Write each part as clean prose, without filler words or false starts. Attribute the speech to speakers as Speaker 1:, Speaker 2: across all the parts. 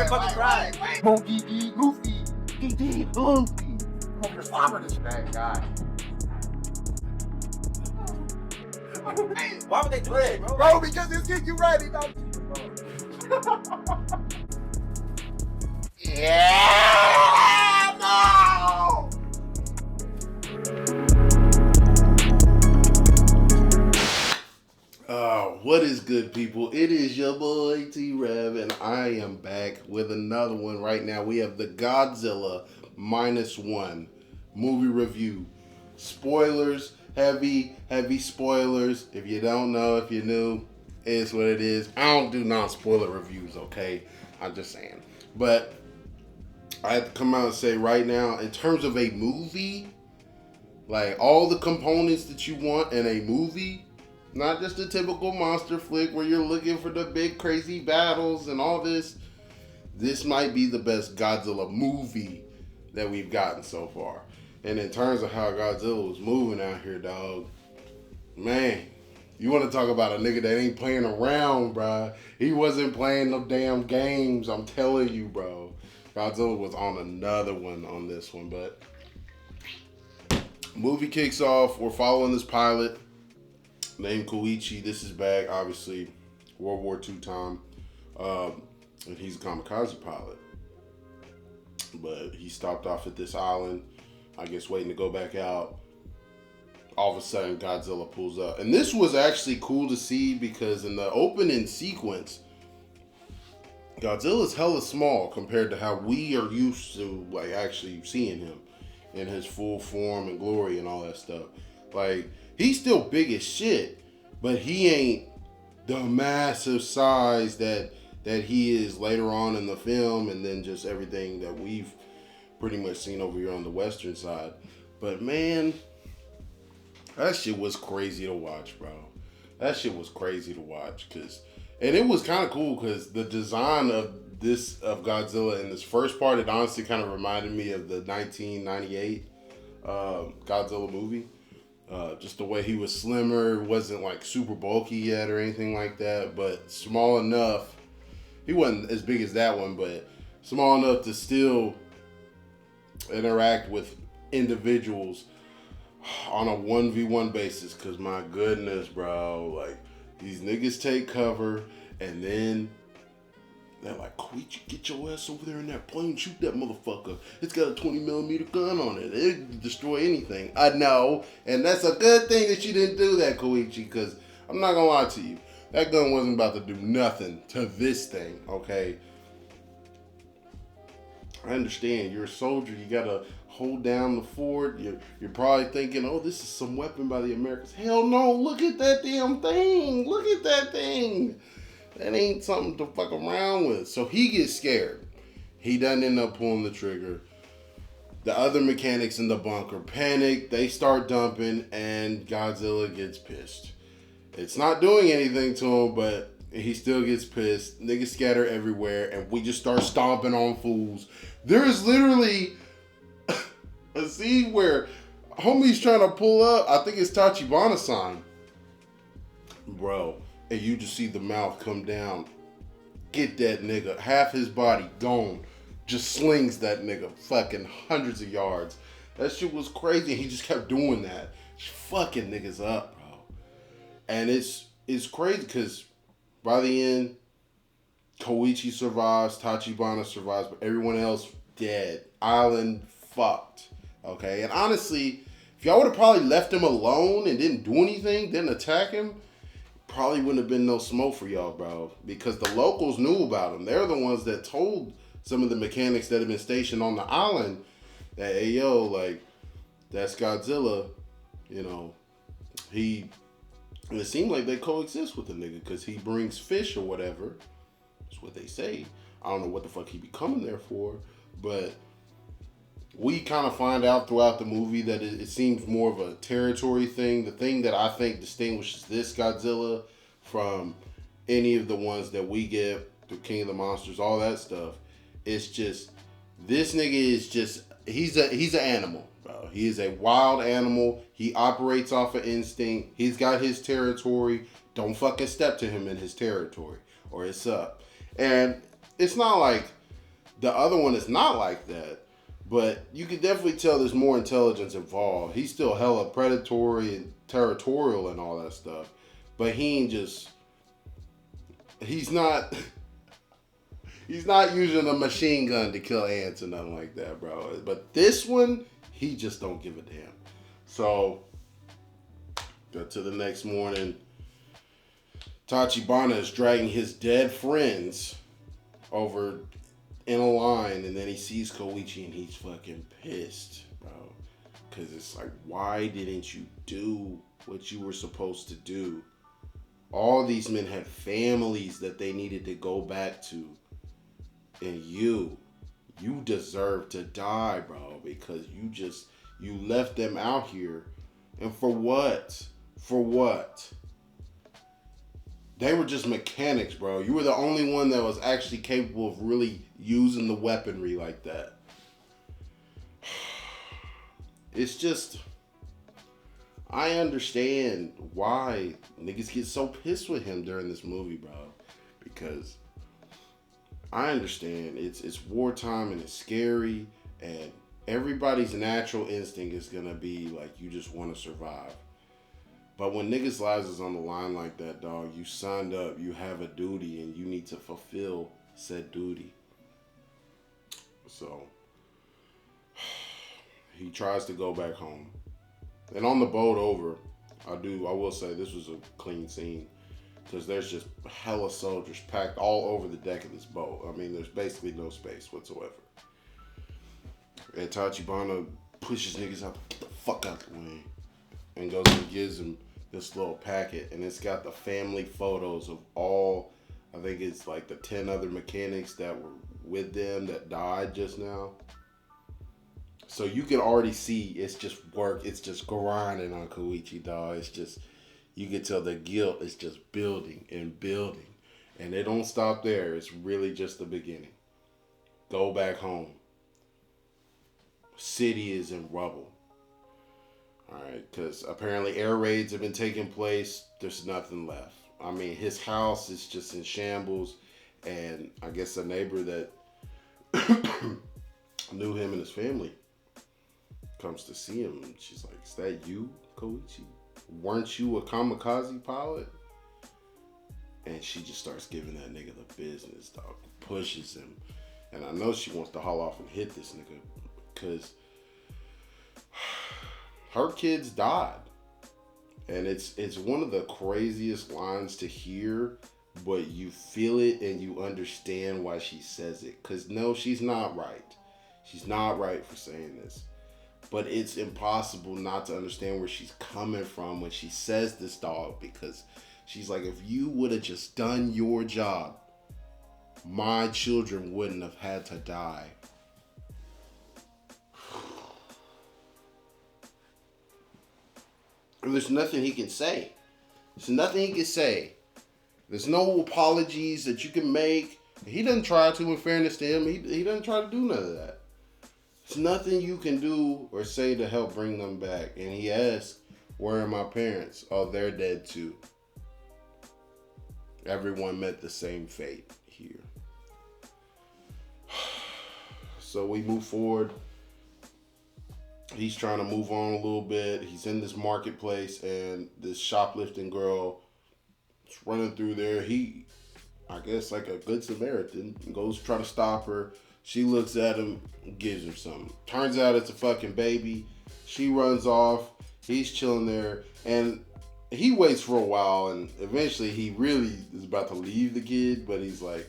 Speaker 1: your fucking pride.
Speaker 2: Monkey D. Goofy. D. Goofy. I'm just flopping this bad guy.
Speaker 1: Why would they do that, bro?
Speaker 2: Bro, because it's get you ready, don't Yeah, no!
Speaker 3: What is good, people? It is your boy T-Rav, and I am back with another one right now. We have the Godzilla -1 movie review. Spoilers, heavy spoilers. If you don't know, if you're new, it's what it is. I don't do non-spoiler reviews, okay? I'm just saying. But I have to come out and say right now, in terms of a movie, like all the components that you want in a movie, not just a typical monster flick where you're looking for the big crazy battles and all this. This might be the best Godzilla movie that we've gotten so far. And in terms of how Godzilla was moving out here, dog, man, you want to talk about a nigga that ain't playing around, bro. He wasn't playing no damn games, I'm telling you, bro. Godzilla was on another one on this one, but movie kicks off. We're following this pilot named Koichi. This is back, obviously, World War II time. And he's a kamikaze pilot. But he stopped off at this island, I guess waiting to go back out. All of a sudden, Godzilla pulls up. And this was actually cool to see because in the opening sequence, Godzilla's hella small compared to how we are used to like actually seeing him in his full form and glory and all that stuff. Like, he's still big as shit, but he ain't the massive size that he is later on in the film, and then just everything that we've pretty much seen over here on the Western side. But man, that shit was crazy to watch, bro. That shit was crazy to watch, and it was kind of cool because the design of Godzilla in this first part, it honestly kind of reminded me of the 1998 Godzilla movie. Just the way he was slimmer, wasn't like super bulky yet or anything like that, but small enough. He wasn't as big as that one, but small enough to still interact with individuals on a 1v1 basis. Cause my goodness, bro, like these niggas take cover and then they're like, Koichi, get your ass over there in that plane, shoot that motherfucker. It's got a 20mm gun on it. It'll destroy anything. I know. And that's a good thing that you didn't do that, Koichi, because I'm not going to lie to you. That gun wasn't about to do nothing to this thing, okay? I understand. You're a soldier. You got to hold down the fort. You're probably thinking, oh, this is some weapon by the Americans. Hell no. Look at that damn thing. Look at that thing. That ain't something to fuck around with. So he gets scared. He doesn't end up pulling the trigger. The other mechanics in the bunker panic. They start dumping, and Godzilla gets pissed. It's not doing anything to him, but he still gets pissed. Niggas scatter everywhere, and we just start stomping on fools. There is literally a scene where homie's trying to pull up. I think it's Tachibana-san. Bro. And you just see the mouth come down. Get that nigga. Half his body gone. Just slings that nigga fucking hundreds of yards. That shit was crazy. He just kept doing that. Just fucking niggas up, bro. And it's crazy because by the end, Koichi survives, Tachibana survives, but everyone else dead. Island fucked. Okay? And honestly, if y'all would have probably left him alone and didn't do anything, didn't attack him, probably wouldn't have been no smoke for y'all, bro. Because the locals knew about him. They're the ones that told some of the mechanics that have been stationed on the island that, hey, yo, like, that's Godzilla. You know, and it seemed like they coexist with the nigga because he brings fish or whatever. That's what they say. I don't know what the fuck he be coming there for, but we kind of find out throughout the movie that it seems more of a territory thing. The thing that I think distinguishes this Godzilla from any of the ones that we get through King of the Monsters, all that stuff, it's just, this nigga is just, he's an animal, bro. He is a wild animal. He operates off of instinct. He's got his territory. Don't fucking step to him in his territory or it's up. And it's not like The other one is not like that. But you can definitely tell there's more intelligence involved. He's still hella predatory and territorial and all that stuff. But he's not using a machine gun to kill ants or nothing like that, bro. But this one, he just don't give a damn. So, go to the next morning. Tachibana is dragging his dead friends over in a line, and then he sees Koichi and he's fucking pissed, bro. Because it's like, why didn't you do what you were supposed to do? All these men had families that they needed to go back to. And you deserve to die, bro, because you left them out here. And for what? For what? They were just mechanics, bro. You were the only one that was actually capable of really using the weaponry like that. It's just, I understand why niggas get so pissed with him during this movie, bro. Because I understand it's wartime and it's scary, and everybody's natural instinct is gonna be like, you just want to survive. But when niggas' lives is on the line like that, dog, you signed up, you have a duty, and you need to fulfill said duty. So, he tries to go back home. And on the boat over, I will say this was a clean scene, because there's just hella soldiers packed all over the deck of this boat. I mean, there's basically no space whatsoever. And Tachibana pushes niggas out, get the fuck out the way, and goes and gives him this little packet, and it's got the family photos of all, I think it's like the 10 other mechanics that were with them that died just now. So you can already see it's just work, it's just grinding on Koichi, dog. It's just, you can tell the guilt is just building and building. And they don't stop there. It's really just the beginning. Go back home. City is in rubble. Alright, because apparently air raids have been taking place. There's nothing left. I mean, his house is just in shambles. And I guess a neighbor that knew him and his family comes to see him. And she's like, is that you, Koichi? Weren't you a kamikaze pilot? And she just starts giving that nigga the business, dog. Pushes him. And I know she wants to haul off and hit this nigga, because her kids died. And it's one of the craziest lines to hear, but you feel it and you understand why she says it. Because no, she's not right. She's not right for saying this. But it's impossible not to understand where she's coming from when she says this, dog. Because she's like, if you would have just done your job, my children wouldn't have had to die. And there's nothing he can say. There's nothing he can say. There's no apologies that you can make. He doesn't try to, in fairness to him. He doesn't try to do none of that. There's nothing you can do or say to help bring them back. And he asks, where are my parents? Oh, they're dead too. Everyone met the same fate here. So we move forward. He's trying to move on a little bit. He's in this marketplace, and this shoplifting girl is running through there. He, I guess like a good Samaritan, goes to try to stop her. She looks at him, gives her something. Turns out it's a fucking baby. She runs off. He's chilling there, and he waits for a while, and eventually he really is about to leave the kid, but he's like,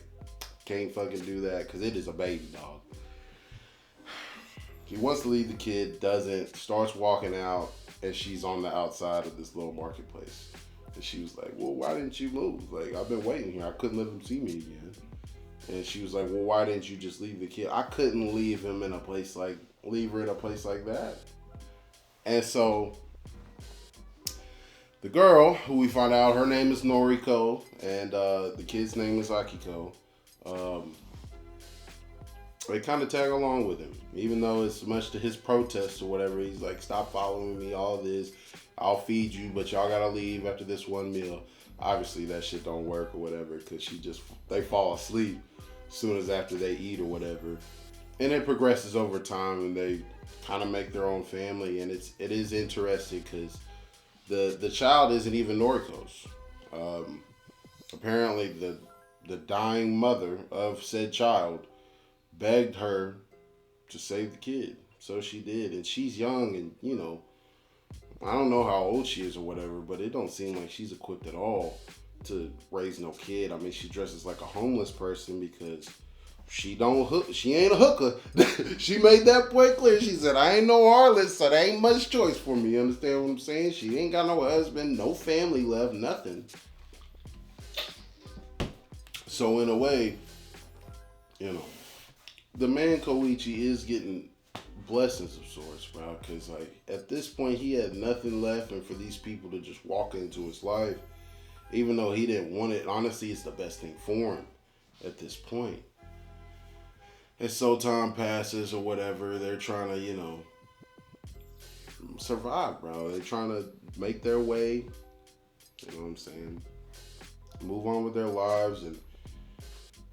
Speaker 3: can't fucking do that because it is a baby, dog. He wants to leave the kid, doesn't, starts walking out, and she's on the outside of this little marketplace. And she was like, well, why didn't you move? Like, I've been waiting here. I couldn't let him see me again. And she was like, well, why didn't you just leave the kid? I couldn't leave her in a place like that. And so the girl, who we find out her name is Noriko, and the kid's name is Akiko, they kind of tag along with him, even though it's much to his protest or whatever. He's like, stop following me, all this. I'll feed you, but y'all gotta leave after this one meal. Obviously, that shit don't work or whatever, because they fall asleep. as soon as after they eat or whatever. And it progresses over time, and they kind of make their own family. And it is interesting because the child isn't even Noriko's. Apparently, the dying mother of said child begged her to save the kid, so she did. And she's young, and you know, I don't know how old she is or whatever, but it don't seem like she's equipped at all to raise no kid. I mean, she dresses like a homeless person because she ain't a hooker. She made that point clear. She said, I ain't no harlot, so there ain't much choice for me. You understand what I'm saying? She ain't got no husband, no family left, nothing. So in a way, you know, the man Koichi is getting blessings of sorts, bro. Because like at this point, he had nothing left, and for these people to just walk into his life, even though he didn't want it, honestly, it's the best thing for him at this point. And so time passes or whatever, they're trying to, you know, survive, bro. They're trying to make their way, you know what I'm saying, move on with their lives. And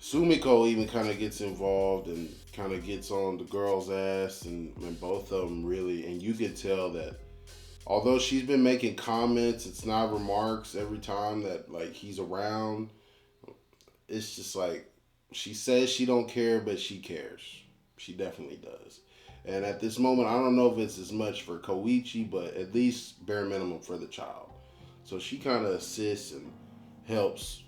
Speaker 3: Sumiko even kind of gets involved and kind of gets on the girl's ass, and both of them really, and you could tell that although she's been making comments, it's not remarks every time that like he's around, it's just like, she says she don't care, but she cares. She definitely does. And at this moment, I don't know if it's as much for Koichi, but at least bare minimum for the child. So she kind of assists and helps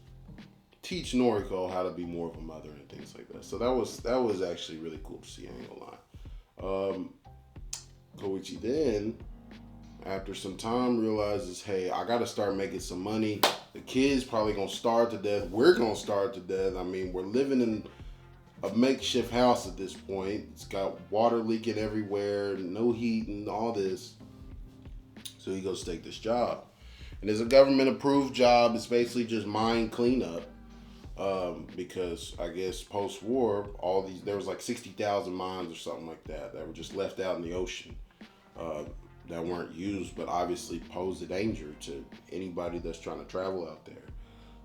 Speaker 3: teach Noriko how to be more of a mother and things like that. So that was actually really cool to see, I ain't gonna lie. Koichi then, after some time, realizes, hey, I gotta start making some money. The kid's probably gonna starve to death. We're gonna starve to death. I mean, we're living in a makeshift house at this point. It's got water leaking everywhere, no heat and all this. So he goes take this job. And it's a government approved job. It's basically just mine cleanup. Because I guess post-war, there was like 60,000 mines or something like that were just left out in the ocean. That weren't used, but obviously pose a danger to anybody that's trying to travel out there.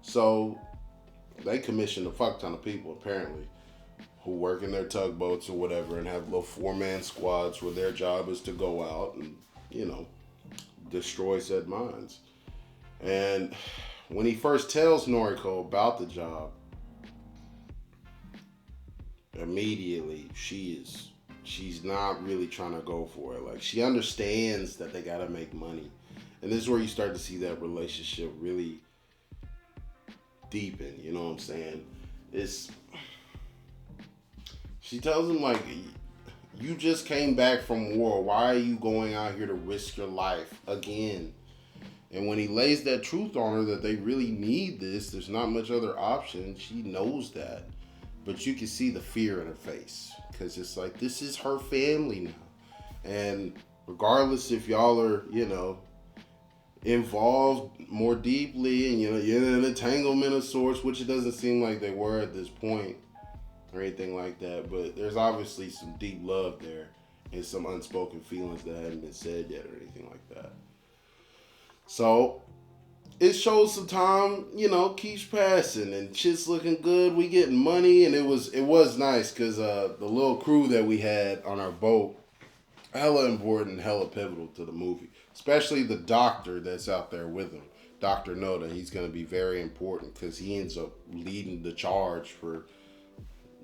Speaker 3: So they commissioned a fuck ton of people, apparently, who work in their tugboats or whatever and have little 4-man squads where their job is to go out and, you know, destroy said mines. And when he first tells Noriko about the job, immediately she's not really trying to go for it. Like, she understands that they gotta make money. And this is where you start to see that relationship really deepen, you know what I'm saying? She tells him, like, you just came back from war. Why are you going out here to risk your life again? And when he lays that truth on her that they really need this, there's not much other option, she knows that. But you can see the fear in her face. Because it's like, this is her family now. And regardless if y'all are, you know, involved more deeply and, you know, you're in an entanglement of sorts, which it doesn't seem like they were at this point or anything like that. But there's obviously some deep love there and some unspoken feelings that haven't been said yet or anything like that. So it shows some time, you know, keeps passing and shit's looking good. We getting money, and it was nice because the little crew that we had on our boat, hella important, hella pivotal to the movie. Especially the doctor that's out there with him, Dr. Noda. He's going to be very important because he ends up leading the charge for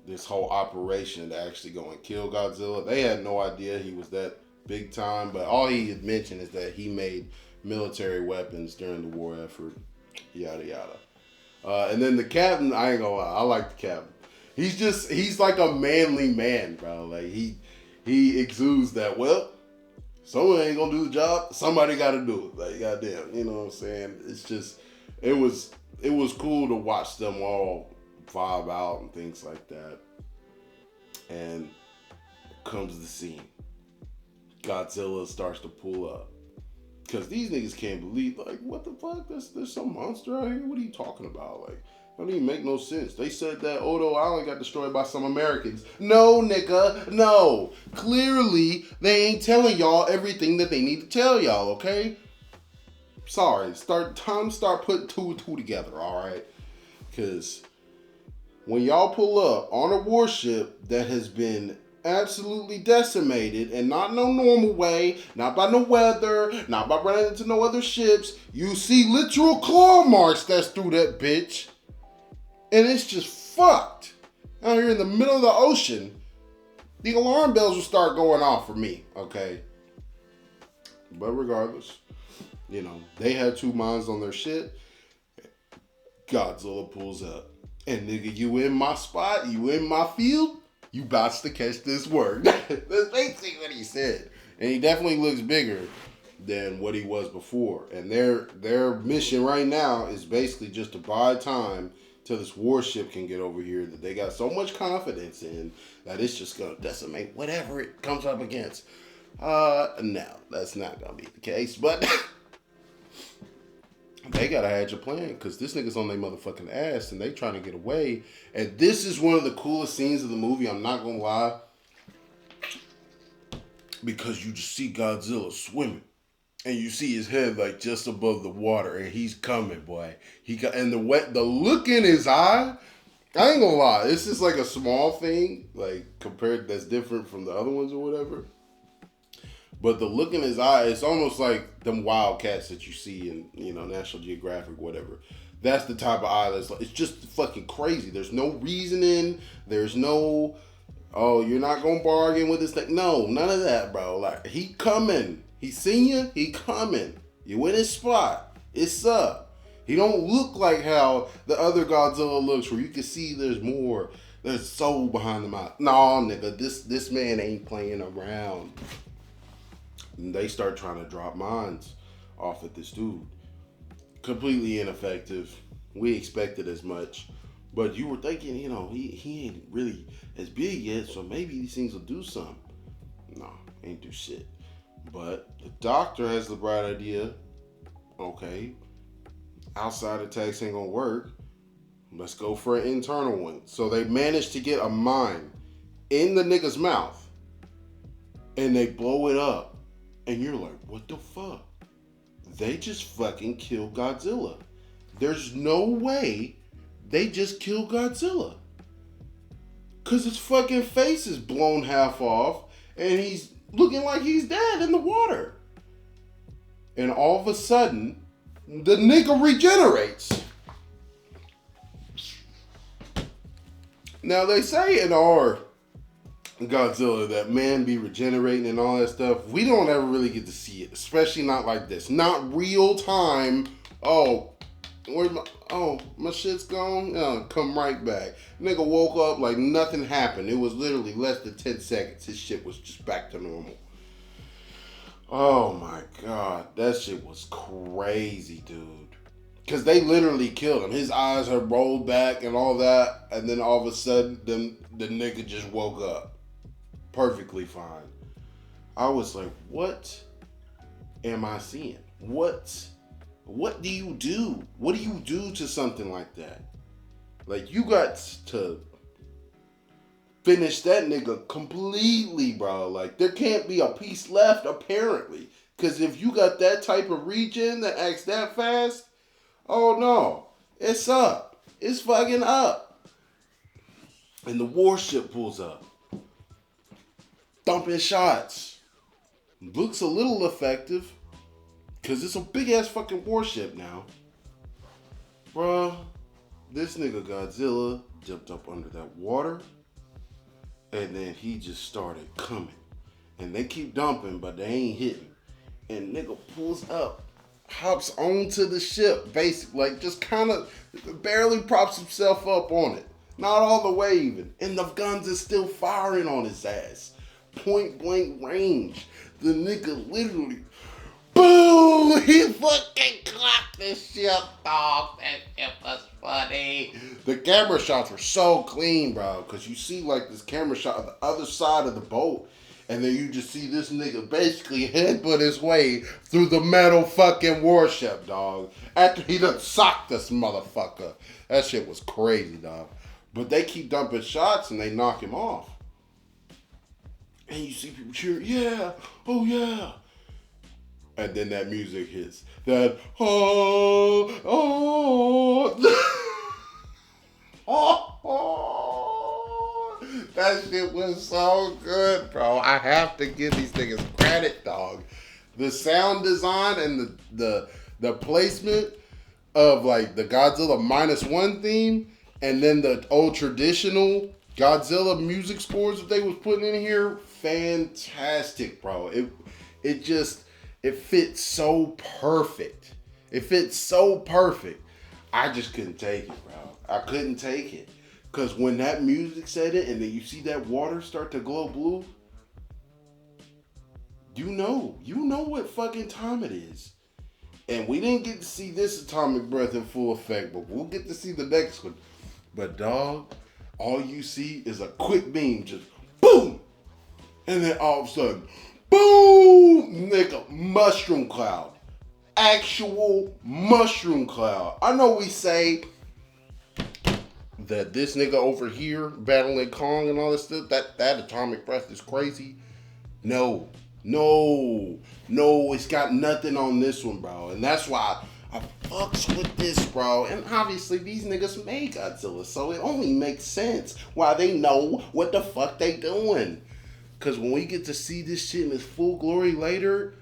Speaker 3: this whole operation to actually go and kill Godzilla. They had no idea he was that big time, but all he had mentioned is that he made military weapons during the war effort, yada yada. And then the captain, I ain't gonna lie, I like the captain. He's like a manly man, bro. Like he exudes that, well, someone ain't gonna do the job, somebody gotta do it. Like, goddamn, you know what I'm saying? It's just, it was cool to watch them all vibe out and things like that. And comes the scene. Godzilla starts to pull up. Because these niggas can't believe, like, what the fuck? There's some monster out here? What are you talking about? Like, don't even make no sense. They said that Odo Island got destroyed by some Americans. No, nigga, no. Clearly, they ain't telling y'all everything that they need to tell y'all, okay? Sorry, time to start putting two and two together, all right? Because when y'all pull up on a warship that has been absolutely decimated, and not no normal way, not by no weather, not by running into no other ships, you see literal claw marks that's through that bitch. And it's just fucked. Out here in the middle of the ocean, the alarm bells will start going off for me, okay? But regardless, you know, they had two minds on their shit. Godzilla pulls up. And nigga, you in my spot, you in my field, you bots to catch this work. That's basically what he said. And he definitely looks bigger than what he was before. And their mission right now is basically just to buy time till this warship can get over here that they got so much confidence in that it's just gonna decimate whatever it comes up against. No, that's not gonna be the case, but they gotta hatch a plan because this nigga's on their motherfucking ass and they trying to get away. And this is one of the coolest scenes of the movie, I'm not gonna lie. Because you just see Godzilla swimming. And you see his head like just above the water, and he's coming, boy. And the look in his eye. I ain't gonna lie, this is like a small thing, like compared that's different from the other ones or whatever. But the look in his eye, it's almost like them wildcats that you see in, you know, National Geographic, whatever. That's the type of eye that's like, it's just fucking crazy. There's no reasoning. There's no, oh, you're not gonna bargain with this thing. No, none of that, bro. Like, he coming. He seen you, he coming. You in his spot. It's up. He don't look like how the other Godzilla looks, where you can see there's soul behind the mouth. Nah, nigga, this man ain't playing around. And they start trying to drop mines off at this dude. Completely ineffective. We expected as much. But you were thinking, you know, he ain't really as big yet, so maybe these things will do something. No, ain't do shit. But the doctor has the bright idea, okay, outside attacks ain't gonna work. Let's go for an internal one. So they managed to get a mine in the nigga's mouth. And they blow it up. And you're like, what the fuck? They just fucking killed Godzilla. There's no way they just killed Godzilla. Because his fucking face is blown half off. And he's looking like he's dead in the water. And all of a sudden, the nigga regenerates. Now they say in our Godzilla that man be regenerating and all that stuff. We don't ever really get to see it, especially not like this. Not real time. Oh, my shit's gone. Come right back. Nigga woke up like nothing happened. It was literally less than 10 seconds. His shit was just back to normal. Oh my God. That shit was crazy, dude. Because they literally killed him. His eyes had rolled back and all that. And then all of a sudden, the nigga just woke up. Perfectly fine. I was like, what am I seeing? What do you do? What do you do to something like that? Like, you got to finish that nigga completely, bro. Like, there can't be a piece left, apparently. Because if you got that type of regen that acts that fast, oh no, it's up. It's fucking up. And the warship pulls up. Dumping shots. Looks a little effective. Because it's a big-ass fucking warship now. Bruh, this nigga Godzilla jumped up under that water. And then he just started coming. And they keep dumping, but they ain't hitting. And nigga pulls up. Hops onto the ship, basically. Like, just kind of barely props himself up on it. Not all the way even. And the guns is still firing on his ass. Point blank range. The nigga literally... Boom! He fucking clocked this ship, dog. That shit was funny. The camera shots were so clean, bro. Because you see, like, this camera shot on the other side of the boat. And then you just see this nigga basically headbutt his way through the metal fucking warship, dog. After he done socked this motherfucker. That shit was crazy, dog. But they keep dumping shots and they knock him off. And you see people cheer, yeah, oh yeah. And then that music hits. That, oh. That shit was so good, bro. I have to give these niggas credit, dog. The sound design and the placement of like the Godzilla -1 theme, and then the old traditional Godzilla music scores that they was putting in here, fantastic, bro. It fits so perfect. It fits so perfect. I just couldn't take it, bro. I couldn't take it. Cause when that music set it and then you see that water start to glow blue, you know what fucking time it is. And we didn't get to see this atomic breath in full effect, but we'll get to see the next one. But dog, all you see is a quick beam, just boom! And then all of a sudden, boom! Nigga, mushroom cloud. Actual mushroom cloud. I know we say that this nigga over here battling Kong and all this stuff, that atomic breath is crazy. No, it's got nothing on this one, bro. And that's why I fucks with this, bro. And obviously these niggas made Godzilla, so it only makes sense why they know what the fuck they doing. Cause when we get to see this shit in its full glory later,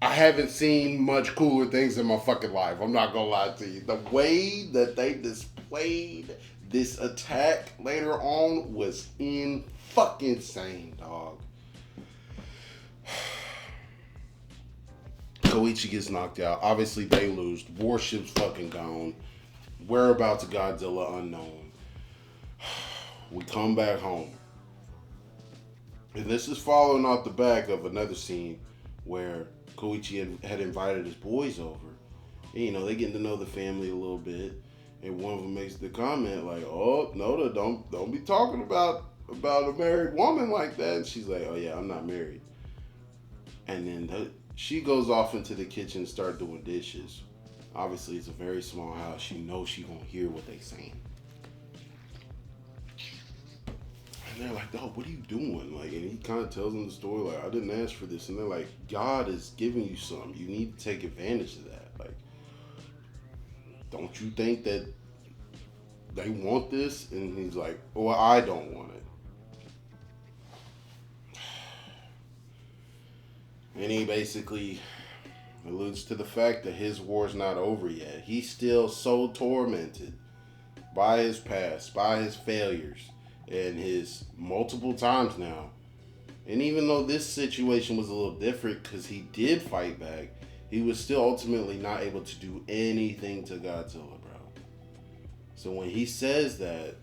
Speaker 3: I haven't seen much cooler things in my fucking life. I'm not gonna lie to you. The way that they displayed this attack later on was fucking insane, dog. Koichi gets knocked out. Obviously, they lose. Warship's fucking gone. Whereabouts of Godzilla unknown. We come back home. And this is following off the back of another scene where Koichi had invited his boys over. And, you know, they getting to know the family a little bit. And one of them makes the comment like, "Oh, Noda, don't be talking about a married woman like that." And she's like, "Oh yeah, I'm not married." And then she goes off into the kitchen and start doing dishes. Obviously, it's a very small house. She knows she gonna hear what they saying. And they're like, "Oh, what are you doing?" Like, and he kind of tells them the story like, "I didn't ask for this." And they're like, "God is giving you something. You need to take advantage of that. Like, don't you think that they want this?" And he's like, "Well, I don't want it." And he basically alludes to the fact that his war's not over yet. He's still so tormented by his past, by his failures, and his multiple times now. And even though this situation was a little different because he did fight back, he was still ultimately not able to do anything to Godzilla, bro. So when he says that,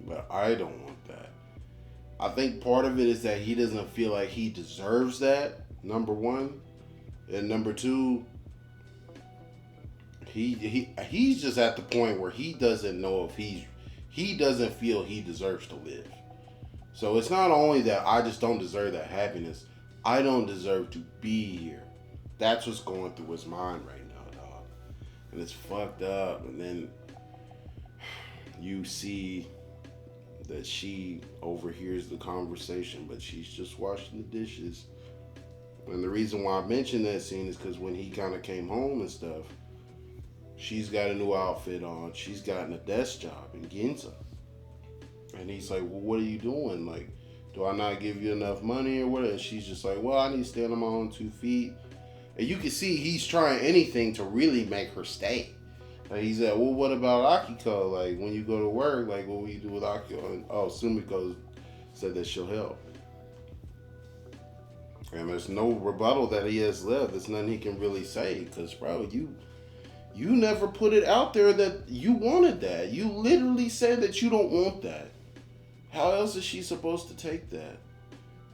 Speaker 3: but I don't want that, I think part of it is that he doesn't feel like he deserves that, number one. And number two, he's just at the point where he doesn't know if he doesn't feel he deserves to live. So it's not only that I just don't deserve that happiness, I don't deserve to be here. That's what's going through his mind right now, dog. And it's fucked up. And then you see that she overhears the conversation, but she's just washing the dishes. And the reason why I mentioned that scene is because when he kind of came home and stuff, she's got a new outfit on. She's gotten a desk job in Ginza. And he's like, "Well, what are you doing? Like, do I not give you enough money or what?" And she's just like, "Well, I need to stand on my own 2 feet." And you can see he's trying anything to really make her stay. Like, he said, "Well, what about Akiko? Like, when you go to work, like, what will you do with Akiko?" And Sumiko said that she'll help. And there's no rebuttal that he has left. There's nothing he can really say because, bro, you never put it out there that you wanted that. You literally said that you don't want that. How else is she supposed to take that?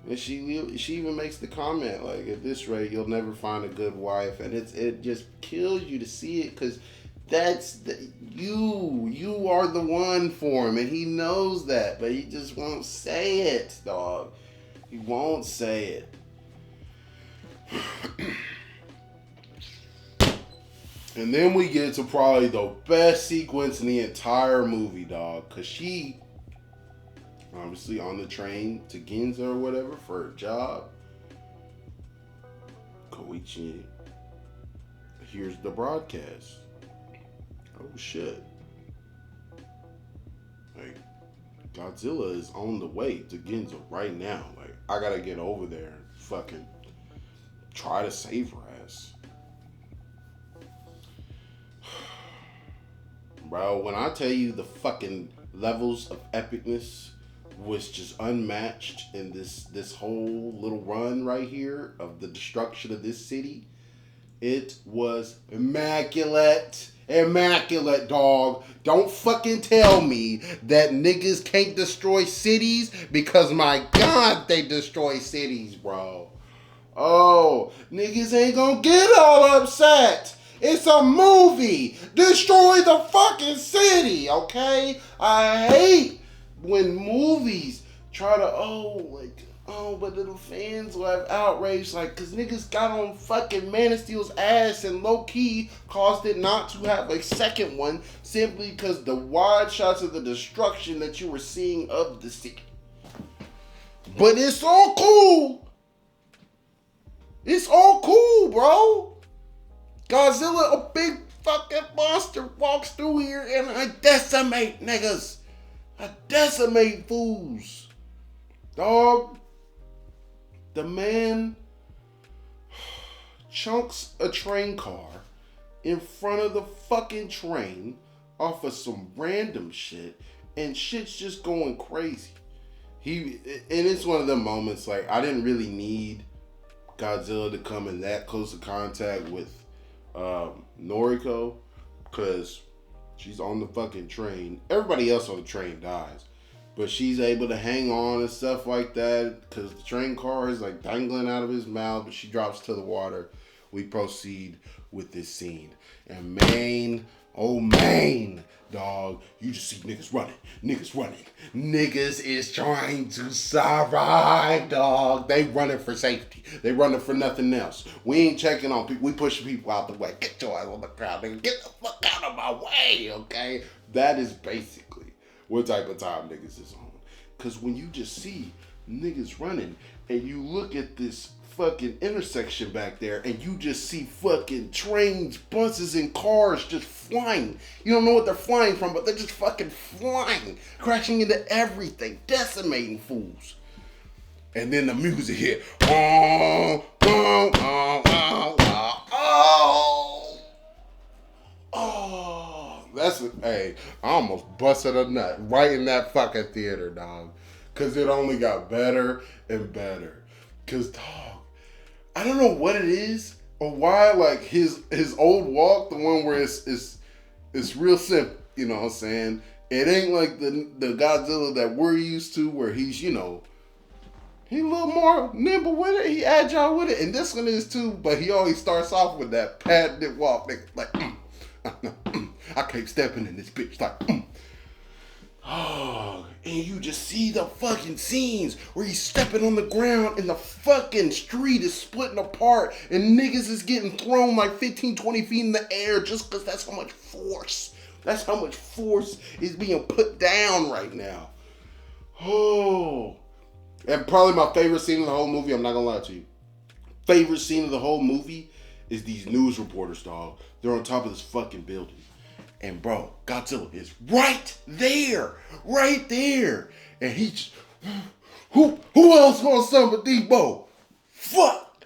Speaker 3: And she even makes the comment like, "At this rate, you'll never find a good wife," and it just kills you to see it because you are the one for him, and he knows that, but he just won't say it, dog. He won't say it. And then we get to probably the best sequence in the entire movie, dog. Because she, obviously on the train to Ginza or whatever for her job, Koichi hears the broadcast. Oh shit. Like, Godzilla is on the way to Ginza right now. Like, I gotta get over there and fucking try to save her ass. Bro, when I tell you the fucking levels of epicness was just unmatched in this whole little run right here of the destruction of this city, it was immaculate. Immaculate, dog. Don't fucking tell me that niggas can't destroy cities, because my God, they destroy cities, bro. Oh, niggas ain't gonna get all upset. It's a movie. Destroy the fucking city, okay? I hate when movies try to, but the fans will have outrage, like, cause niggas got on fucking Man of Steel's ass and low-key caused it not to have a second one simply because the wide shots of the destruction that you were seeing of the city. But it's all cool. It's all cool, bro. Godzilla, a big fucking monster, walks through here and I decimate niggas. I decimate fools. Dog. The man chunks a train car in front of the fucking train off of some random shit, and shit's just going crazy. And it's one of them moments, like, I didn't really need Godzilla to come in that close of contact with Noriko, because she's on the fucking train. Everybody else on the train dies. But she's able to hang on and stuff like that because the train car is like dangling out of his mouth, but she drops to the water. We proceed with this scene. And Maine, oh Maine, dog, you just see niggas running. Niggas is trying to survive, dog. They running for safety. They running for nothing else. We ain't checking on people. We pushing people out the way. Get your ass on the ground, nigga. Get the fuck out of my way, okay? That is basically what type of time niggas is on. Because when you just see niggas running and you look at this fucking intersection back there and you just see fucking trains, buses, and cars just flying. You don't know what they're flying from, but they're just fucking flying, crashing into everything, decimating fools. And then the music hit. Oh. Hey, I almost busted a nut right in that fucking theater, dog. Cause it only got better and better. Cause, dog, I don't know what it is or why, like, his old walk, the one where it's real simple, you know what I'm saying? It ain't like the Godzilla that we're used to, where he's, you know, he a little more nimble with it, he agile with it, and this one is too, but he always starts off with that patented walk, like, I can't step in this bitch, like, Oh, and you just see the fucking scenes where he's stepping on the ground and the fucking street is splitting apart and niggas is getting thrown like 15, 20 feet in the air just because that's how much force. That's how much force is being put down right now. Oh. And probably my favorite scene of the whole movie, I'm not gonna lie to you. Favorite scene of the whole movie is these news reporters, dog. They're on top of this fucking building. And bro, Godzilla is right there. And he just, who else wants some of Debo? Fuck.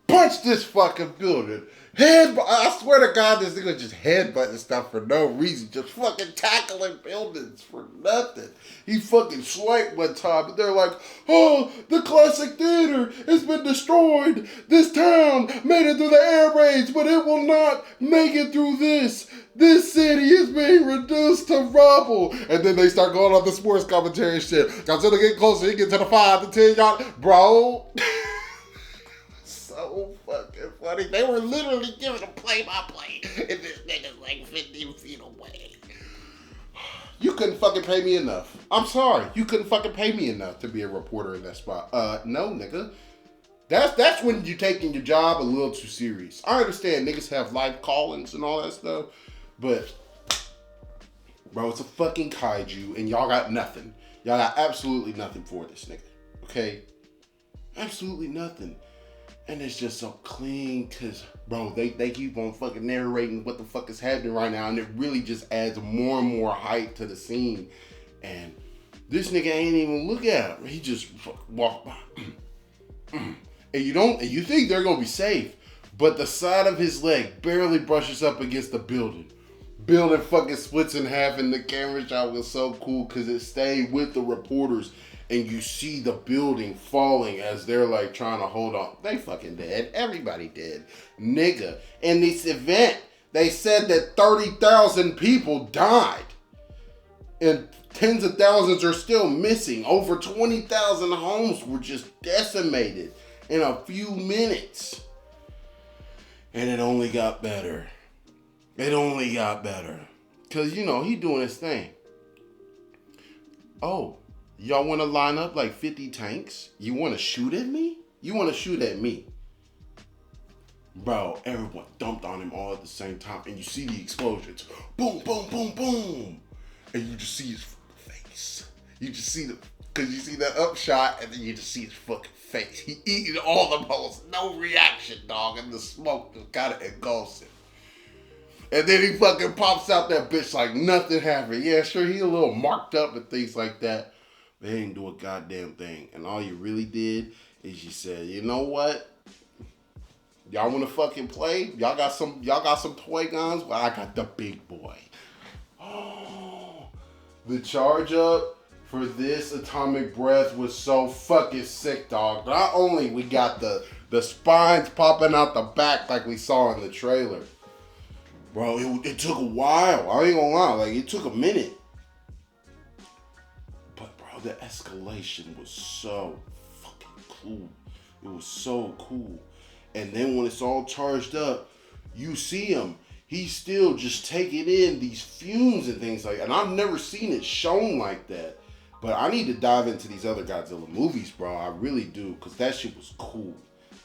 Speaker 3: Punch this fucking building. I swear to God, this nigga just headbutting stuff for no reason. Just fucking tackling buildings for nothing. He fucking swiped one time, and they're like, oh, the classic theater has been destroyed. This town made it through the air raids, but it will not make it through this. This city is being reduced to rubble. And then they start going on the sports commentary and shit. Godzilla get closer, he get to the 5 to 10 yard. Bro. So fucking funny. They were literally giving a play-by-play, and this nigga's like 15 feet away. You couldn't fucking pay me enough. I'm sorry. You couldn't fucking pay me enough to be a reporter in that spot. No, nigga. That's when you're taking your job a little too serious. I understand niggas have life callings and all that stuff, but bro, it's a fucking kaiju, and y'all got nothing. Y'all got absolutely nothing for this nigga. Okay? Absolutely nothing. And it's just so clean, cause bro, they keep on fucking narrating what the fuck is happening right now, and it really just adds more and more hype to the scene. And this nigga ain't even look at him. He just walked by. And you think they're gonna be safe, but the side of his leg barely brushes up against the building. Building fucking splits in half, and the camera shot was so cool because it stayed with the reporters, and you see the building falling as they're like trying to hold on. They fucking dead. Everybody dead. Nigga. In this event, they said that 30,000 people died. And tens of thousands are still missing. Over 20,000 homes were just decimated in a few minutes. And it only got better. It only got better. Because, he doing his thing. Oh, y'all want to line up like 50 tanks? You want to shoot at me? You want to shoot at me? Bro, everyone dumped on him all at the same time. And you see the explosions. Boom, boom, boom, boom. And you just see his face. You just see because you see that upshot, and then you just see his fucking face. He eating all the bullets. No reaction, dog. And the smoke just kind of engulfs him. And then he fucking pops out that bitch like nothing happened. Yeah, sure, he a little marked up and things like that. But he didn't do a goddamn thing. And all you really did is you said, you know what? Y'all want to fucking play? Y'all got some toy guns? Well, I got the big boy. Oh, the charge up for this atomic breath was so fucking sick, dog. Not only we got the spines popping out the back like we saw in the trailer. Bro, it took a while. I ain't gonna lie. Like, it took a minute. But, bro, the escalation was so fucking cool. It was so cool. And then when it's all charged up, you see him. He's still just taking in these fumes and things like that. And I've never seen it shown like that. But I need to dive into these other Godzilla movies, bro. I really do. Because that shit was cool.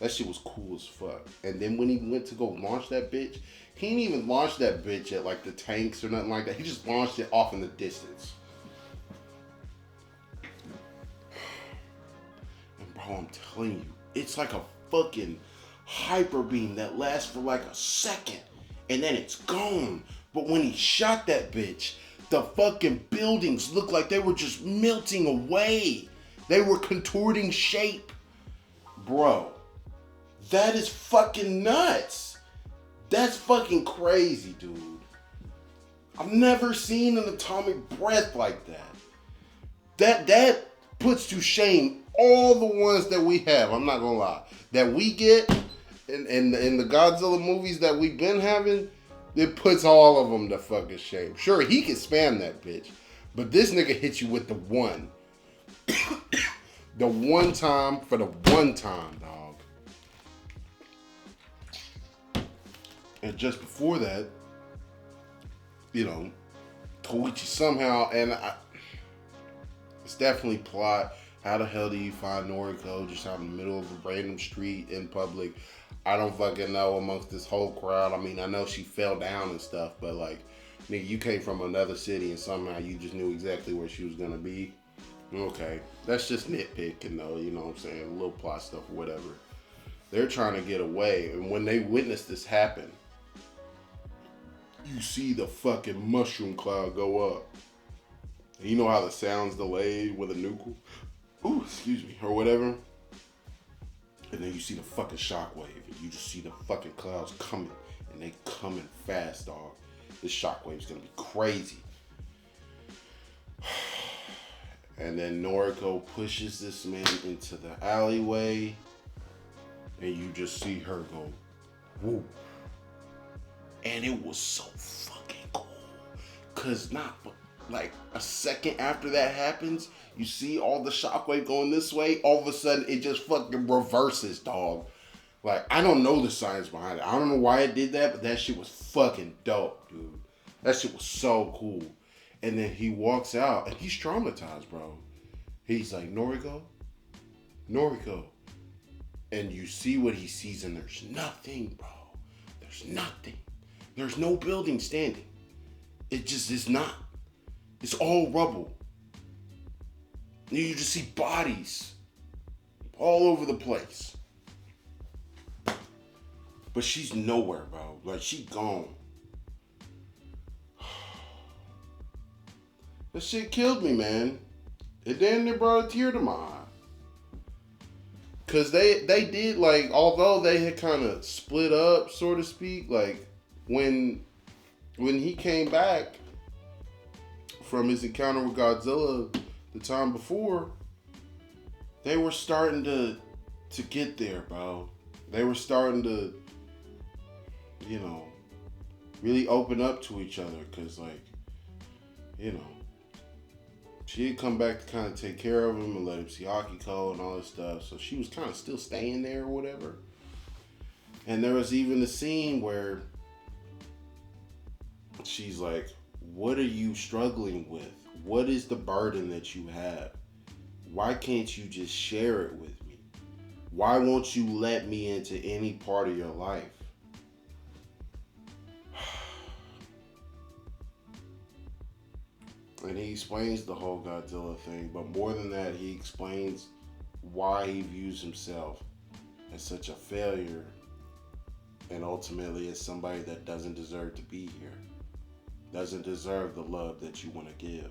Speaker 3: That shit was cool as fuck. And then when he went to go launch that bitch, he didn't even launch that bitch at like the tanks or nothing like that. He just launched it off in the distance. And bro, I'm telling you, it's like a fucking hyper beam that lasts for like a second. And then it's gone. But when he shot that bitch, the fucking buildings looked like they were just melting away. They were contorting shape. Bro, that is fucking nuts. That's fucking crazy, dude. I've never seen an atomic breath like that. That puts to shame all the ones that we have. I'm not gonna lie. That we get in the Godzilla movies that we've been having, it puts all of them to fucking shame. Sure, he can spam that bitch, but this nigga hits you with the one. The one time for the one time, dog. And just before that, Koichi somehow, and it's definitely plot. How the hell do you find Noriko just out in the middle of a random street in public? I don't fucking know amongst this whole crowd. I mean, I know she fell down and stuff, but like, nigga, you came from another city and somehow you just knew exactly where she was gonna be. Okay, that's just nitpicking though, you know what I'm saying? A little plot stuff or whatever. They're trying to get away, and when they witness this happen, you see the fucking mushroom cloud go up. And you know how the sound's delayed with a nuke? Ooh, excuse me, or whatever. And then you see the fucking shockwave, and you just see the fucking clouds coming, and they coming fast, dog. This shockwave's gonna be crazy. And then Noriko pushes this man into the alleyway, and you just see her go, woo. And it was so fucking cool. Cause not like a second after that happens, you see all the shockwave going this way, all of a sudden it just fucking reverses, dog. Like, I don't know the science behind it. I don't know why it did that, but that shit was fucking dope, dude. That shit was so cool. And then he walks out and he's traumatized, bro. He's like, Noriko? And you see what he sees, and there's nothing, bro. There's nothing. There's no building standing. It just is not. It's all rubble. And you just see bodies all over the place. But she's nowhere, bro. Like, she gone. That shit killed me, man. It damn near brought a tear to my eye. Cause they did, like, although they had kind of split up, so to speak, like when he came back from his encounter with Godzilla the time before, they were starting to get there, bro. They were starting to, you know, really open up to each other. Cause, like, you know, she had come back to kind of take care of him and let him see Akiko and all this stuff. So she was kind of still staying there or whatever. And there was even a scene where she's like, what are you struggling with? What is the burden that you have? Why can't you just share it with me? Why won't you let me into any part of your life? And he explains the whole Godzilla thing, but more than that, he explains why he views himself as such a failure and ultimately as somebody that doesn't deserve to be here, doesn't deserve the love that you want to give.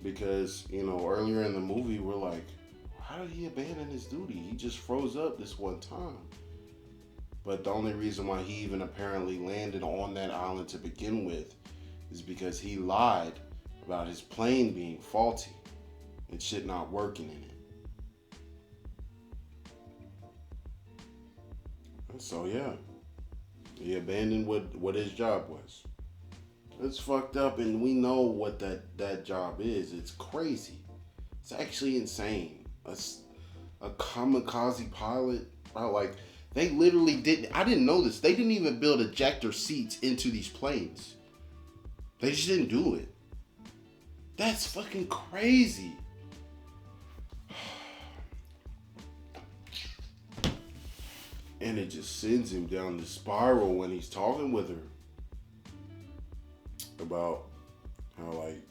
Speaker 3: Because, you know, earlier in the movie, we're like, how did he abandon his duty? He just froze up this one time. But the only reason why he even apparently landed on that island to begin with is because he lied about his plane being faulty and shit not working in it. And so, yeah, he abandoned what his job was. It's fucked up, and we know what that job is. It's crazy. It's actually insane. A kamikaze pilot, like, they literally didn't. I didn't know this. They didn't even build ejector seats into these planes. They just didn't do it. That's fucking crazy. And it just sends him down the spiral when he's talking with her about how, like,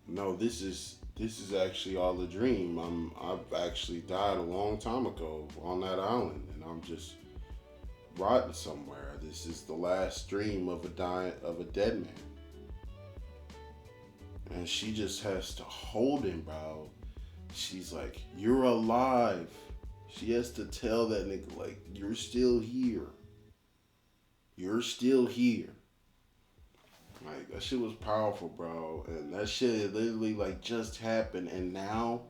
Speaker 3: no, this is actually all a dream. I've actually died a long time ago on that island, and I'm just rotting somewhere. This is the last dream of a dead man. And she just has to hold him, bro. She's like, you're alive. She has to tell that nigga, like, you're still here. You're still here. Like, that shit was powerful, bro. And that shit literally, like, just happened. And now,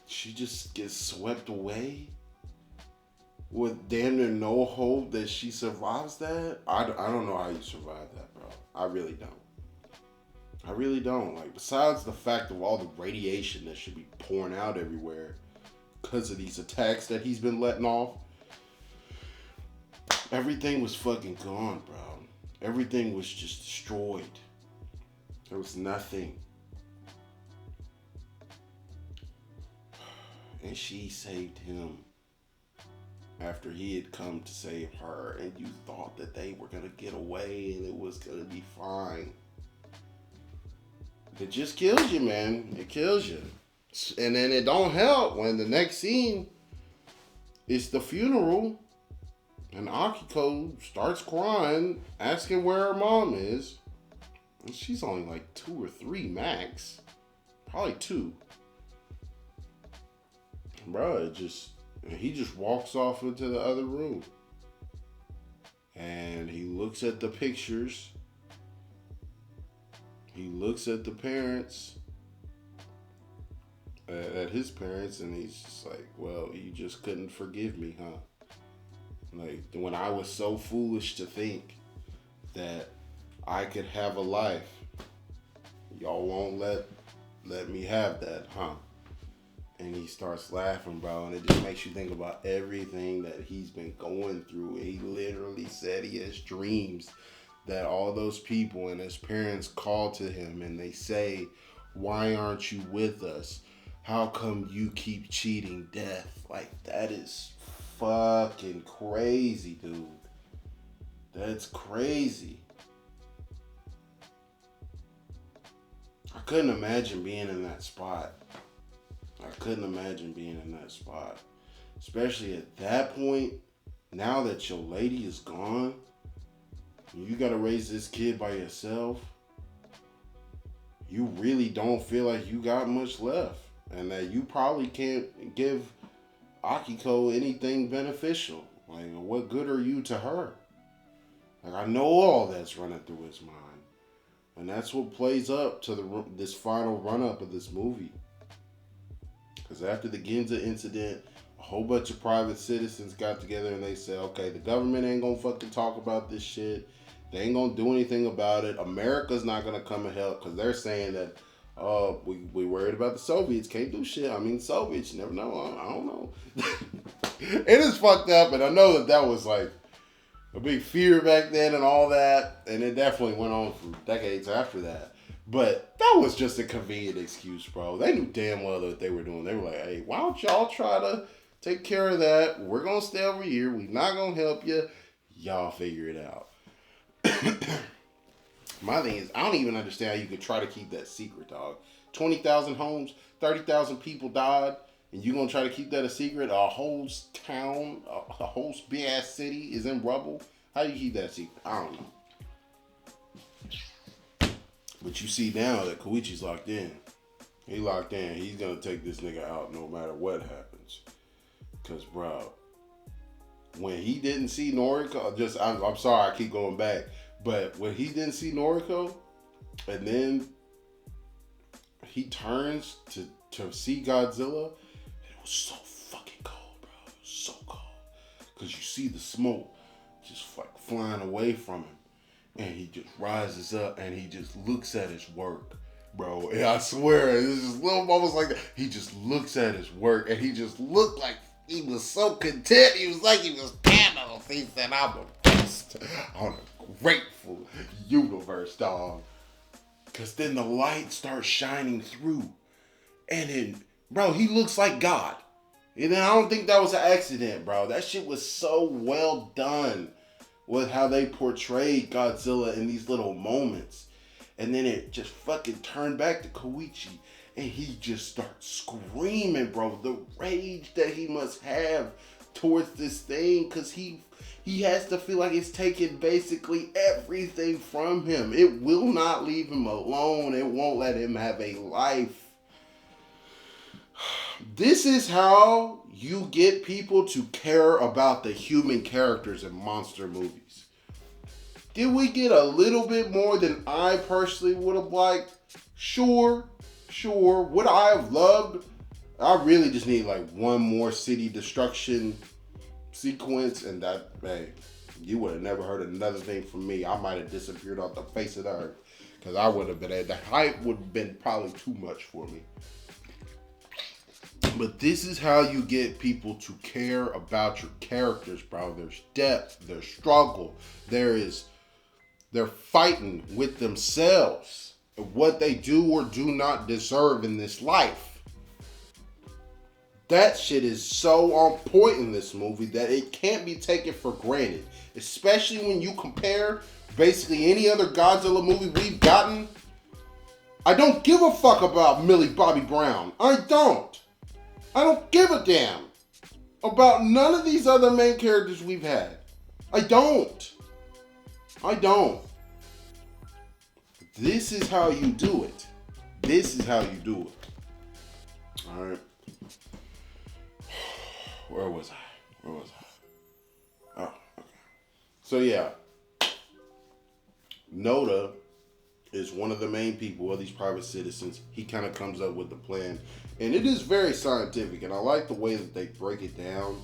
Speaker 3: she just gets swept away with damn near no hope that she survives that. I don't know how you survive that, bro. I really don't. I really don't. Like, besides the fact of all the radiation that should be pouring out everywhere because of these attacks that he's been letting off, everything was fucking gone, bro. Everything was just destroyed. There was nothing. And she saved him after he had come to save her, and you thought that they were gonna get away and it was gonna be fine. It just kills you, man. It kills you. And then it don't help when the next scene is the funeral. And Akiko starts crying, asking where her mom is. And she's only like 2 or 3 max. Probably 2. Bro, he just walks off into the other room. And he looks at the pictures. He looks at the parents. At his parents, and he's just like, well, you just couldn't forgive me, huh? Like, when I was so foolish to think that I could have a life, y'all won't let me have that, huh? And he starts laughing, bro, and it just makes you think about everything that he's been going through. He literally said he has dreams that all those people and his parents call to him and they say, why aren't you with us? How come you keep cheating death? Like, that is fucking crazy, dude. That's crazy. I couldn't imagine being in that spot. Especially at that point, now that your lady is gone, You gotta raise this kid by yourself. You really don't feel like you got much left. And that you probably can't give Akiko anything beneficial. Like, what good are you to her? Like, I know all that's running through his mind. And that's what plays up to this final run-up of this movie. Because after the Ginza incident, a whole bunch of private citizens got together and they said, okay, the government ain't gonna fucking talk about this shit. They ain't gonna do anything about it. America's not gonna come and help because they're saying that, we worried about the Soviets. Can't do shit. I mean, Soviets, you never know. I don't know. It is fucked up, and I know that was like a big fear back then and all that, and it definitely went on for decades after that. But that was just a convenient excuse, bro. They knew damn well that they were doing. They were like, hey, why don't y'all try to take care of that? We're gonna stay over here. We're not gonna help you. Y'all figure it out. My thing is, I don't even understand how you could try to keep that secret, dog. 20,000 homes, 30,000 people died, and you gonna try to keep that a secret? A whole town, a whole big ass city is in rubble. How do you keep that secret? I don't know. But you see now that Koichi's locked in. He locked in. He's gonna take this nigga out no matter what happens. Cause, bro, when he didn't see Noriko, I'm sorry, I keep going back. But when he didn't see Noriko, and then he turns to see Godzilla, it was so fucking cold, bro. It was so cold. Because you see the smoke just like flying away from him. And he just rises up and he just looks at his work, bro. And I swear, this is little moments like that. He just looks at his work and he just looked like he was so content. He was like he was Thanos. He said, I'm the best on a grateful universe, dog. Because then the light starts shining through. And then, bro, he looks like God. And then I don't think that was an accident, bro. That shit was so well done with how they portrayed Godzilla in these little moments. And then it just fucking turned back to Koichi. And he just starts screaming, bro. The rage that he must have towards this thing. Because he has to feel like it's taking basically everything from him. It will not leave him alone. It won't let him have a life. This is how you get people to care about the human characters in monster movies. Did we get a little bit more than I personally would have liked? Sure. Would I have loved? I really just need like one more city destruction sequence, and that, hey, you would have never heard another thing from me. I might have disappeared off the face of the earth because I would have been, the hype would have been probably too much for me. But this is how you get people to care about your characters, bro. There's depth, there's struggle, they're fighting with themselves and what they do or do not deserve in this life. That shit is so on point in this movie that it can't be taken for granted. Especially when you compare basically any other Godzilla movie we've gotten. I don't give a fuck about Millie Bobby Brown. I don't give a damn about none of these other main characters we've had. I don't. This is how you do it. Alright. Where was I? Oh, okay. So yeah. Noda is one of the main people of these private citizens. He kind of comes up with the plan. And it is very scientific. And I like the way that they break it down.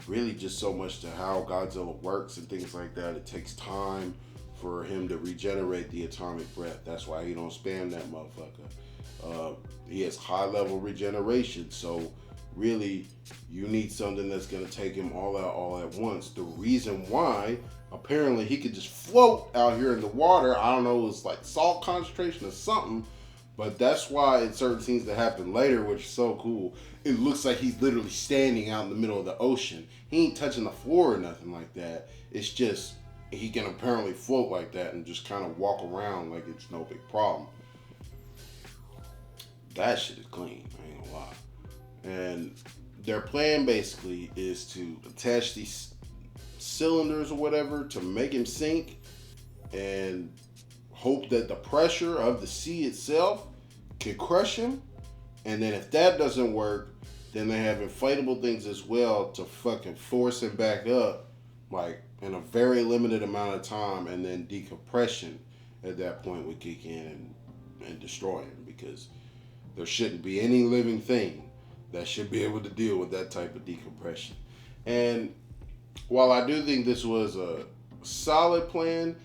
Speaker 3: Really just so much to how Godzilla works and things like that. It takes time for him to regenerate the atomic breath. That's why he don't spam that motherfucker. He has high level regeneration. So really, you need something that's going to take him all out all at once. The reason why, apparently he could just float out here in the water. I don't know, it's like salt concentration or something. But that's why in certain scenes that happen later, which is so cool, it looks like he's literally standing out in the middle of the ocean. He ain't touching the floor or nothing like that. It's just, he can apparently float like that and just kind of walk around like it's no big problem. That shit is clean, I ain't gonna lie. And their plan basically is to attach these cylinders or whatever to make him sink, and hope that the pressure of the sea itself can crush him. And then if that doesn't work, then they have inflatable things as well to fucking force him back up, like in a very limited amount of time, and then decompression at that point would kick in and destroy him, because there shouldn't be any living thing that should be able to deal with that type of decompression. And while I do think this was a solid plan,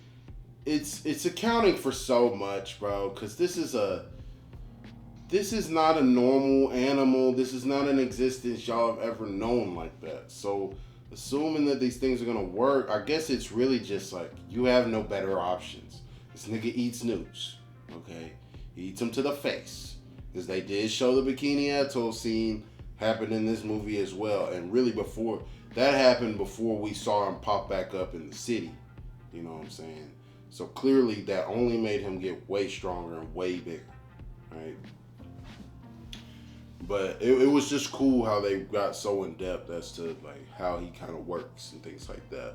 Speaker 3: it's accounting for so much, bro, because this is not a normal animal. This is not an existence y'all have ever known like that. So assuming that these things are gonna work, I guess it's really just like you have no better options. This nigga eats newts, okay? He eats them to the face, because they did show the Bikini Atoll scene happen in this movie as well. And really before that happened, before we saw him pop back up in the city, you know what I'm saying? So clearly that only made him get way stronger and way bigger, right? But it was just cool how they got so in depth as to like how he kind of works and things like that.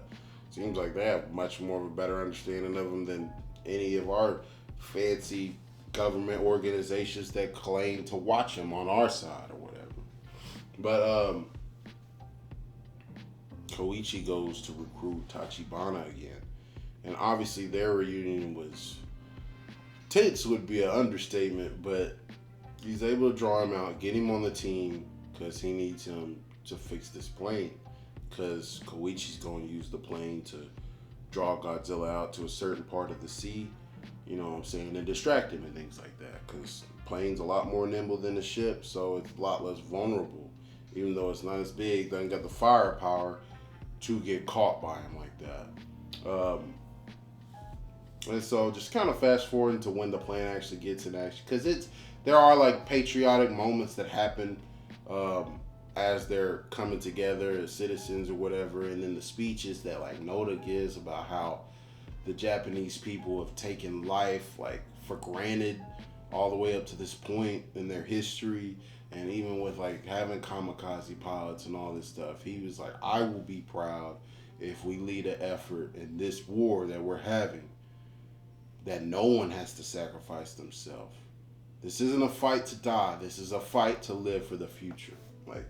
Speaker 3: Seems like they have much more of a better understanding of him than any of our fancy government organizations that claim to watch him on our side or whatever. But Koichi goes to recruit Tachibana again, and obviously their reunion was tense would be an understatement, but he's able to draw him out, get him on the team, because he needs him to fix this plane. Because Koichi's going to use the plane to draw Godzilla out to a certain part of the sea, you know what I'm saying, and distract him and things like that. Because the plane's a lot more nimble than the ship, so it's a lot less vulnerable. Even though it's not as big, they ain't got the firepower to get caught by him like that. And so just kind of fast forwarding to when the plane actually gets in action, because there are like patriotic moments that happen as they're coming together as citizens or whatever, and then the speeches that like Noda gives about how the Japanese people have taken life like for granted all the way up to this point in their history, and even with like having kamikaze pilots and all this stuff, he was like, I will be proud if we lead an effort in this war that we're having that no one has to sacrifice themselves. This isn't a fight to die. This is a fight to live for the future. Like,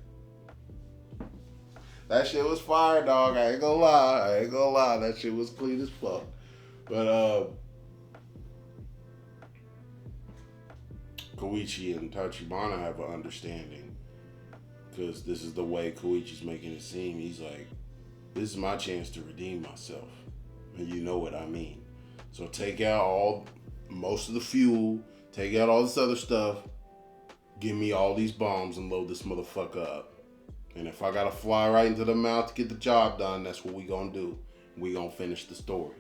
Speaker 3: that shit was fire, dog. I ain't gonna lie. That shit was clean as fuck. But, Koichi and Tachibana have an understanding, because this is the way Koichi's making it seem. He's like, this is my chance to redeem myself. And you know what I mean. So take out most of the fuel, take out all this other stuff, give me all these bombs and load this motherfucker up. And if I gotta fly right into the mouth to get the job done, that's what we gonna do. We gonna finish the story.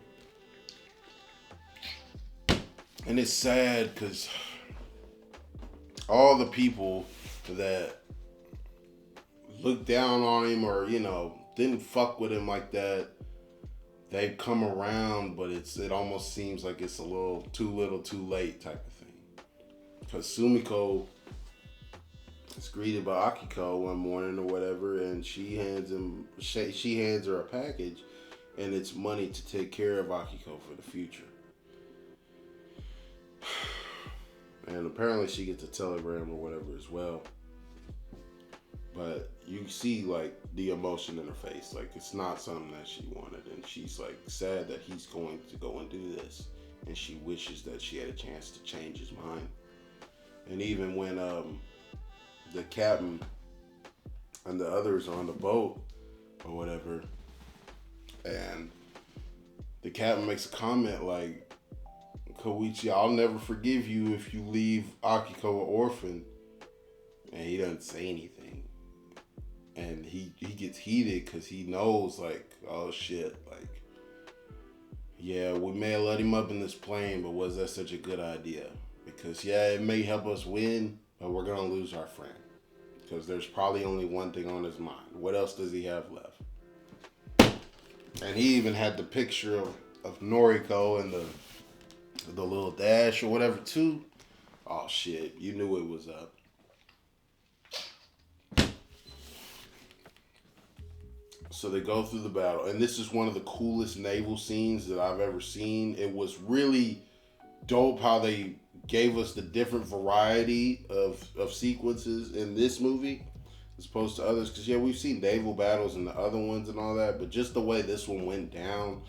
Speaker 3: And it's sad because all the people that looked down on him or, you know, didn't fuck with him like that, they've come around, but it almost seems like it's a little too late type of thing. Because Sumiko is greeted by Akiko one morning or whatever, and she hands her a package, and it's money to take care of Akiko for the future. And apparently she gets a telegram or whatever as well. But you see like the emotion in her face. Like it's not something that she wanted. And she's like sad that he's going to go and do this. And she wishes that she had a chance to change his mind. And even when the captain and the others are on the boat or whatever, and the captain makes a comment like, Koichi, I'll never forgive you if you leave Akiko an orphan. And he doesn't say anything. And he gets heated because he knows, like, oh shit, like, yeah, we may have let him up in this plane, but was that such a good idea? Because, yeah, it may help us win, but we're going to lose our friend. Because there's probably only one thing on his mind. What else does he have left? And he even had the picture of Noriko and the little dash or whatever too. Oh shit, you knew it was up. So they go through the battle, and this is one of the coolest naval scenes that I've ever seen. It was really dope how they gave us the different variety of sequences in this movie as opposed to others. Because, yeah, we've seen naval battles in the other ones and all that, but just the way this one went down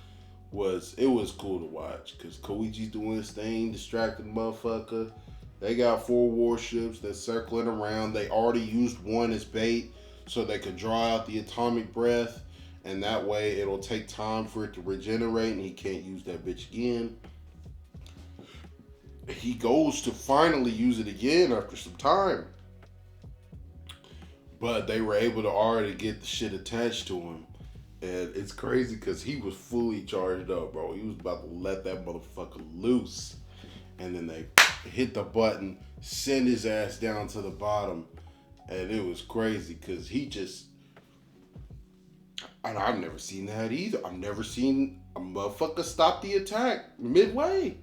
Speaker 3: was cool to watch. Because Koichi's doing his thing, distracting motherfucker. They got 4 warships that's circling around. They already used one as bait so they could draw out the atomic breath, and that way it'll take time for it to regenerate and he can't use that bitch again. He goes to finally use it again after some time, but they were able to already get the shit attached to him. And it's crazy because he was fully charged up, bro. He was about to let that motherfucker loose. And then they hit the button, send his ass down to the bottom. And it was crazy because he just... And I've never seen that either. I've never seen a motherfucker stop the attack midway.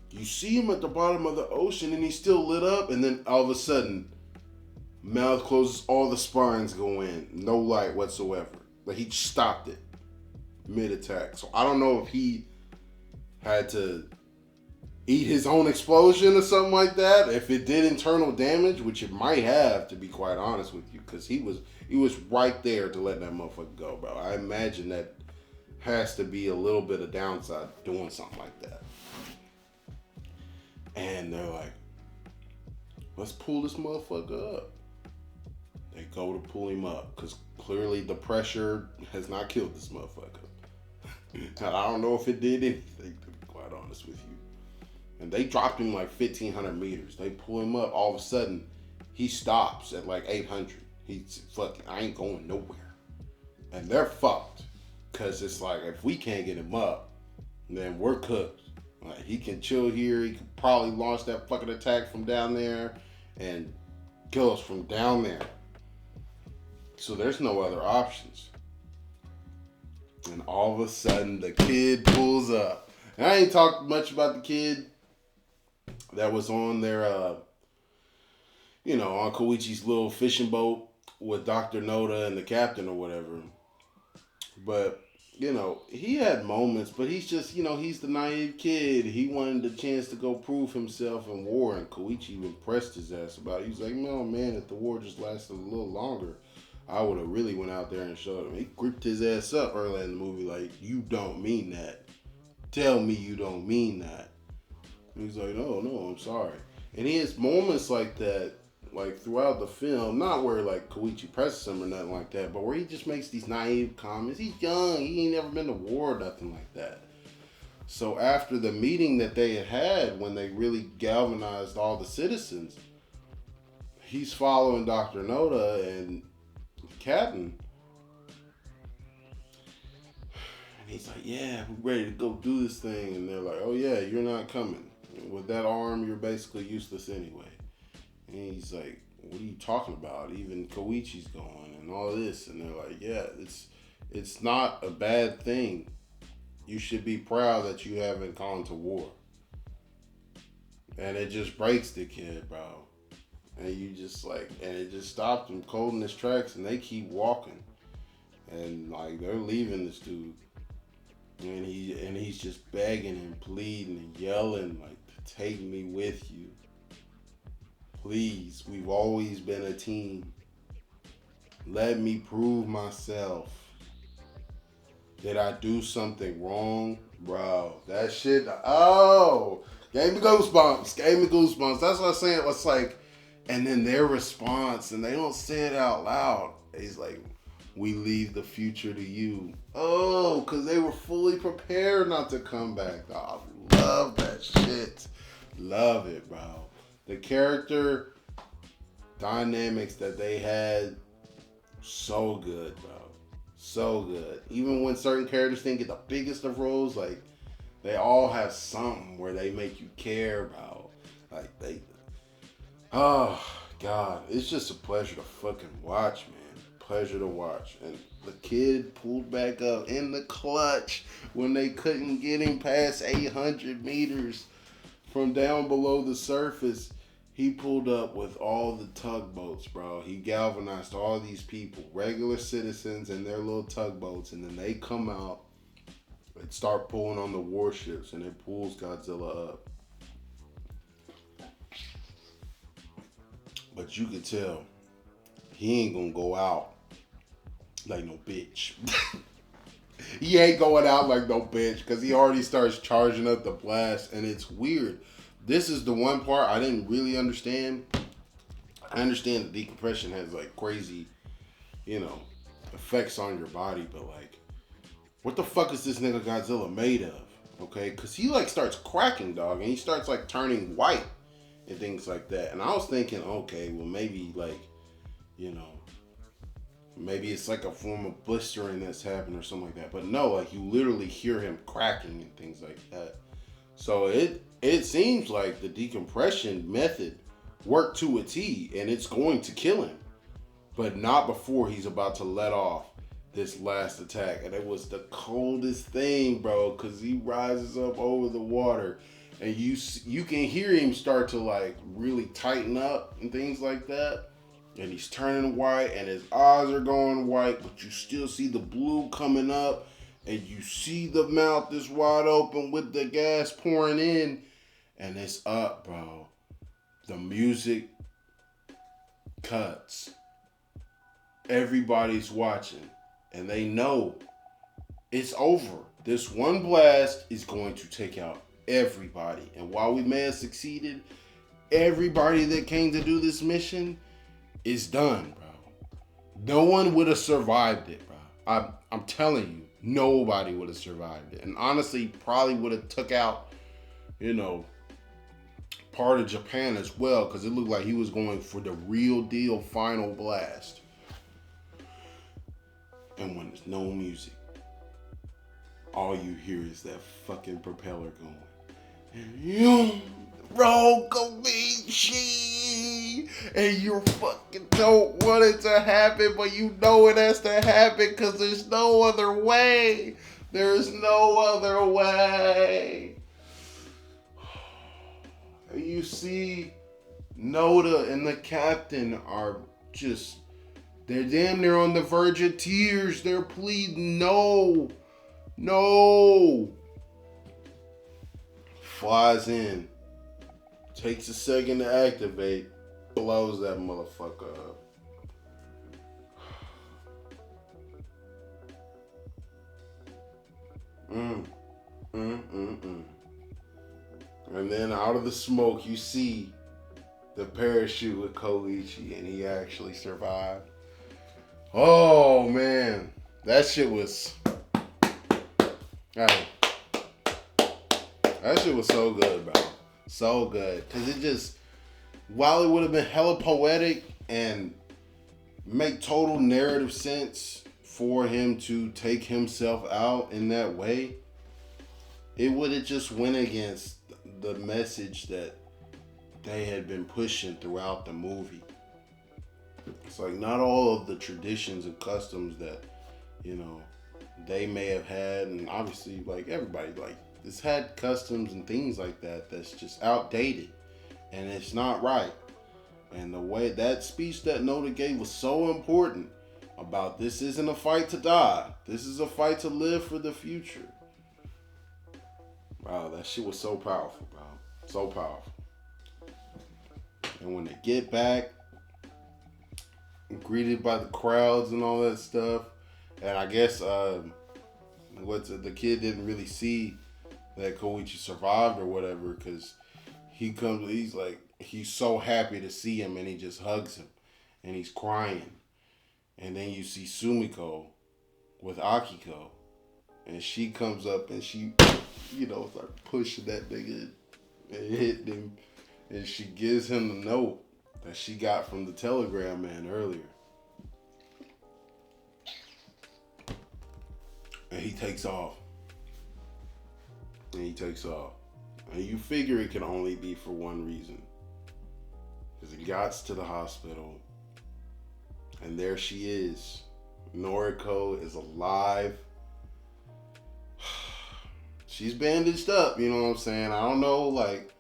Speaker 3: You see him at the bottom of the ocean and he's still lit up. And then all of a sudden, mouth closes, all the spines go in. No light whatsoever. Like he stopped it mid-attack. So I don't know if he had to eat his own explosion or something like that. If it did internal damage, which it might have, to be quite honest with you, because he was right there to let that motherfucker go, bro. I imagine that has to be a little bit of downside doing something like that. And they're like, let's pull this motherfucker up. They go to pull him up because clearly the pressure has not killed this motherfucker. I don't know if it did anything, to be quite honest with you. And they dropped him like 1,500 meters. They pull him up. All of a sudden, he stops at like 800. He's fucking, I ain't going nowhere. And they're fucked. Because it's like, if we can't get him up, then we're cooked. Like, he can chill here. He could probably launch that fucking attack from down there and kill us from down there. So there's no other options. And all of a sudden, the kid pulls up. And I ain't talked much about the kid that was on their, on Koichi's little fishing boat with Dr. Noda and the captain or whatever. But, he had moments, but he's just, he's the naive kid. He wanted the chance to go prove himself in war, and Koichi even pressed his ass about it. He was like, no, man, if the war just lasted a little longer, I would have really went out there and showed him. He gripped his ass up early in the movie like, you don't mean that. Tell me you don't mean that. And he's like, no, I'm sorry. And he has moments like that, like throughout the film, not where like Koichi presses him or nothing like that, but where he just makes these naive comments. He's young, he ain't never been to war or nothing like that. So after the meeting that they had when they really galvanized all the citizens, he's following Dr. Noda and Captain. And he's like, yeah, we're ready to go do this thing. And they're like, oh yeah, you're not coming. With that arm, you're basically useless anyway. And he's like, what are you talking about? Even Koichi's going and all this. And they're like, yeah, it's not a bad thing. You should be proud that you haven't gone to war. And it just breaks the kid, bro. And you just like, and it just stopped him cold in his tracks, and they keep walking. And like, they're leaving this dude. And he's just begging and pleading and yelling, like, take me with you. Please, we've always been a team. Let me prove myself. Did I do something wrong? Bro, that shit, gave me goosebumps. That's what I'm saying. It's like, and then their response, and they don't say it out loud. He's like, we leave the future to you. Oh, because they were fully prepared not to come back. Oh, I love that shit. Love it, bro. The character dynamics that they had, so good, bro. So good. Even when certain characters didn't get the biggest of roles, like, they all have something where they make you care about. Like, oh, God. It's just a pleasure to fucking watch, man. Pleasure to watch. And the kid pulled back up in the clutch when they couldn't get him past 800 meters from down below the surface. He pulled up with all the tugboats, bro. He galvanized all these people, regular citizens and their little tugboats, and then they come out and start pulling on the warships, and it pulls Godzilla up. But you could tell he ain't gonna go out like no bitch. He ain't going out like no bitch because he already starts charging up the blast, and it's weird. This is the one part I didn't really understand. I understand that decompression has like crazy, effects on your body, but like, what the fuck is this nigga Godzilla made of? Okay, because he like starts cracking, dog, and he starts like turning white and things like that. And I was thinking, okay, well maybe like, maybe it's like a form of blistering that's happened or something like that. But no, like you literally hear him cracking and things like that. So it seems like the decompression method worked to a T, and it's going to kill him. But not before he's about to let off this last attack. And it was the coldest thing, bro, because he rises up over the water, and you can hear him start to like really tighten up and things like that. And he's turning white, and his eyes are going white, but you still see the blue coming up, and you see the mouth is wide open with the gas pouring in, and it's up, bro. The music cuts. Everybody's watching, and they know it's over. This one blast is going to take out everybody. And while we may have succeeded, everybody that came to do this mission is done, bro. No one would have survived it, bro. I'm telling you, nobody would have survived it. And honestly, probably would have took out, part of Japan as well, because it looked like he was going for the real deal final blast. And when there's no music, all you hear is that fucking propeller going. And you Rokomichi, and you fucking don't want it to happen, but you know it has to happen because there's no other way. There's no other way. You see, Noda and the captain are just, they're damn near on the verge of tears. They're pleading, no. Flies in. Takes a second to activate. Blows that motherfucker up. And then out of the smoke, you see the parachute with Koichi, and he actually survived. Oh, man. That shit was... That shit was so good, bro. So good. Because it just... While it would have been hella poetic and make total narrative sense for him to take himself out in that way, it would have just went against the message that they had been pushing throughout the movie. It's like not all of the traditions and customs that, they may have had, and obviously like everybody like this had customs and things like that that's just outdated and it's not right. And the way that speech that Noda gave was so important about this isn't a fight to die. This is a fight to live for the future. Wow, that shit was so powerful, bro. So powerful. And when they get back, greeted by the crowds and all that stuff, and I guess the kid didn't really see that Koichi survived or whatever, because he's so happy to see him, and he just hugs him, and he's crying. And then you see Sumiko with Akiko, and she comes up and she, start pushing that nigga and hitting him, and she gives him the note that she got from the telegram man earlier. And he takes off. And you figure it can only be for one reason. Because he gets to the hospital, and there she is. Noriko is alive. She's bandaged up, you know what I'm saying? I don't know, like,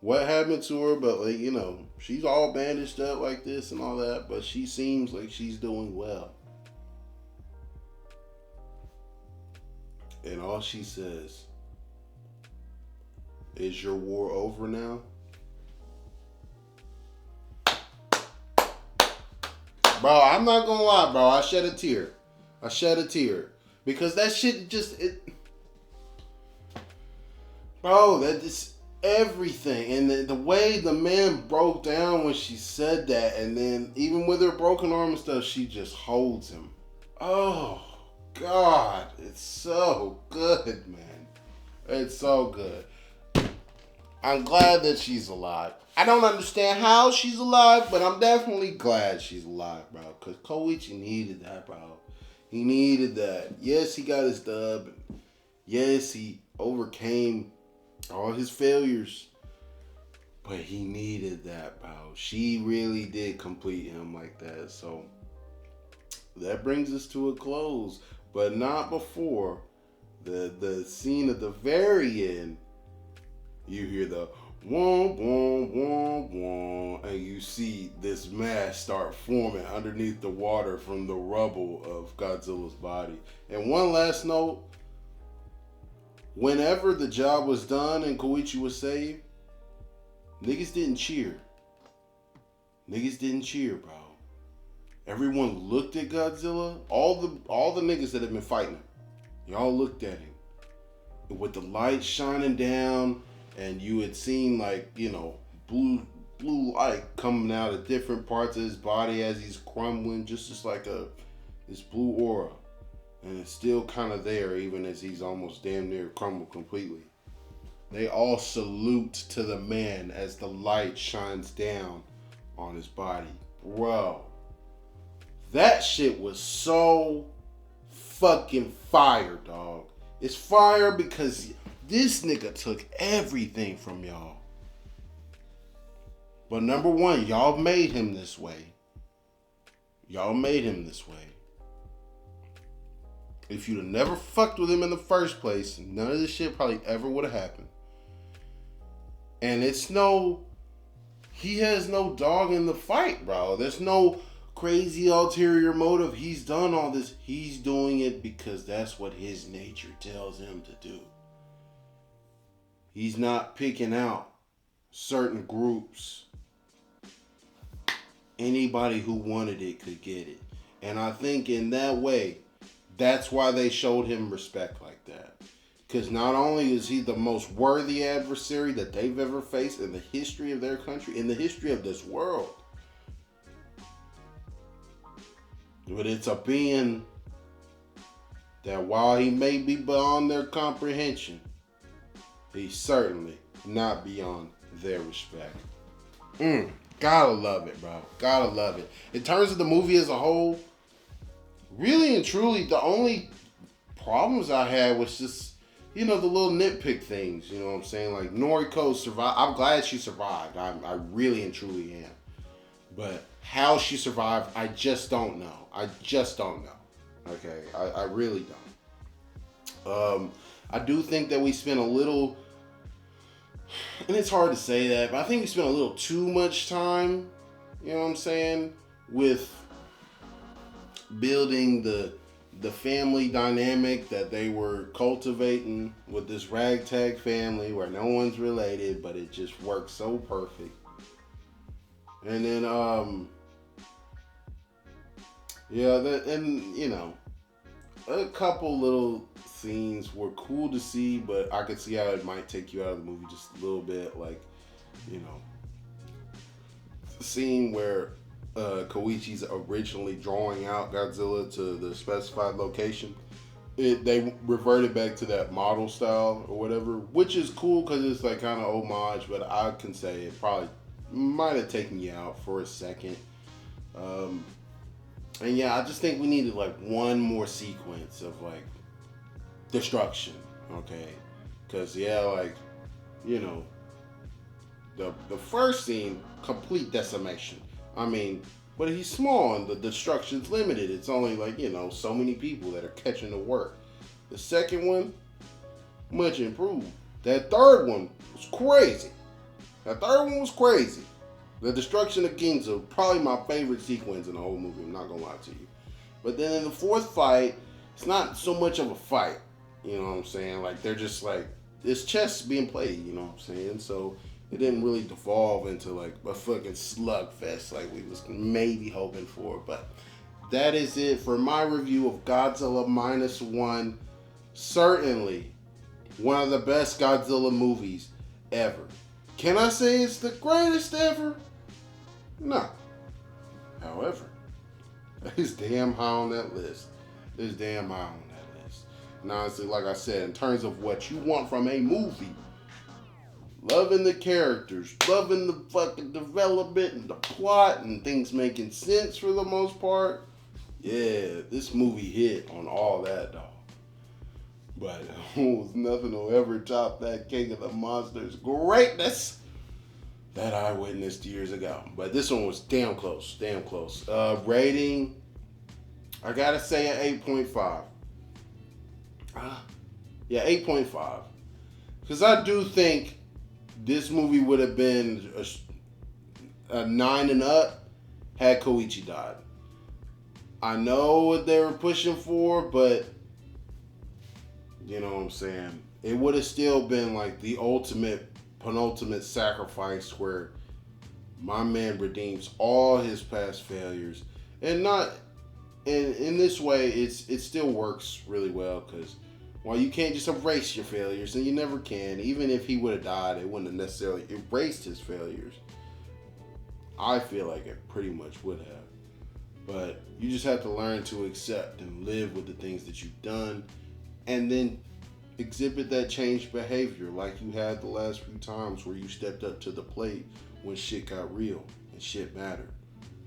Speaker 3: what happened to her, but like, you know, she's all bandaged up like this and all that, but she seems like she's doing well. And all she says, is your war over now? Bro, I'm not gonna lie, bro. I shed a tear. Because that shit just, bro, that just everything. And the way the man broke down when she said that, and then even with her broken arm and stuff, she just holds him. Oh, God. It's so good, man. It's so good. I'm glad that she's alive. I don't understand how she's alive, but I'm definitely glad she's alive, bro. Because Koichi needed that, bro. He needed that. Yes, he got his dub. Yes, he overcame all his failures. But he needed that, bro. She really did complete him like that. So that brings us to a close. But not before the scene at the very end. You hear the womp, womp, womp, womp, and you see this mass start forming underneath the water from the rubble of Godzilla's body. And one last note, whenever the job was done and Koichi was saved, niggas didn't cheer. Niggas didn't cheer, bro. Everyone looked at Godzilla. All the niggas that had been fighting him, y'all looked at him. And with the light shining down, and you had seen, like, you know, blue light coming out of different parts of his body as he's crumbling, just like this blue aura. And it's still kind of there even as he's almost damn near crumbled completely. They all salute to the man as the light shines down on his body. Bro, that shit was so fucking fire, dog. It's fire because this nigga took everything from y'all. But number one, y'all made him this way. Y'all made him this way. If you'd have never fucked with him in the first place, none of this shit probably ever would have happened. And he has no dog in the fight, bro. There's no crazy ulterior motive. He's done all this. He's doing it because that's what his nature tells him to do. He's not picking out certain groups. Anybody who wanted it could get it. And I think in that way, that's why they showed him respect like that. Because not only is he the most worthy adversary that they've ever faced in the history of their country, in the history of this world, but it's a being that while he may be beyond their comprehension, he's certainly not beyond their respect. Gotta love it, bro. Gotta love it. In terms of the movie as a whole, really and truly, the only problems I had was just, you know, the little nitpick things. You know what I'm saying? Like, Noriko survived. I'm glad she survived. I really and truly am. But how she survived, I just don't know. Okay? I really don't. I do think that we spent a little, and it's hard to say that, but I think we spent a little too much time, you know what I'm saying, with building the family dynamic that they were cultivating with this ragtag family where no one's related, but it just works so perfect. And then, and you know, a couple little scenes were cool to see, but I could see how it might take you out of the movie just a little bit. Like, you know, the scene where Koichi's originally drawing out Godzilla to the specified location, they reverted back to that model style or whatever, which is cool because it's like kind of homage, but I can say it probably might have taken you out for a second. And yeah, I just think we needed like one more sequence of like destruction, okay? Because yeah, like, you know, the first scene, complete decimation. I mean, but he's small and the destruction's limited. It's only like, you know, so many people that are catching the work. The second one, much improved. That third one was crazy. The third one was crazy. The destruction of Ginza, probably my favorite sequence in the whole movie. I'm not gonna lie to you. But then in the fourth fight, it's not so much of a fight. You know what I'm saying? Like they're just like it's chess being played. You know what I'm saying? So it didn't really devolve into like a fucking slugfest like we was maybe hoping for. But that is it for my review of Godzilla -1. Certainly one of the best Godzilla movies ever. Can I say it's the greatest ever? No. However, it's damn high on that list. It's damn high on that list. And honestly, like I said, in terms of what you want from a movie, loving the characters, loving the fucking development and the plot and things making sense for the most part, yeah, this movie hit on all that, dog. But nothing will ever top that King of the Monsters greatness that I witnessed years ago. But this one was damn close, damn close. Rating, I gotta say an 8.5. Yeah, 8.5. Because I do think this movie would have been a 9 and up had Koichi died. I know what they were pushing for, but you know what I'm saying? It would have still been like the penultimate sacrifice where my man redeems all his past failures. And not in this way, it still works really well because while you can't just erase your failures, and you never can, even if he would have died, it wouldn't have necessarily erased his failures. I feel like it pretty much would have. But you just have to learn to accept and live with the things that you've done, and then exhibit that changed behavior like you had the last few times where you stepped up to the plate when shit got real and shit mattered.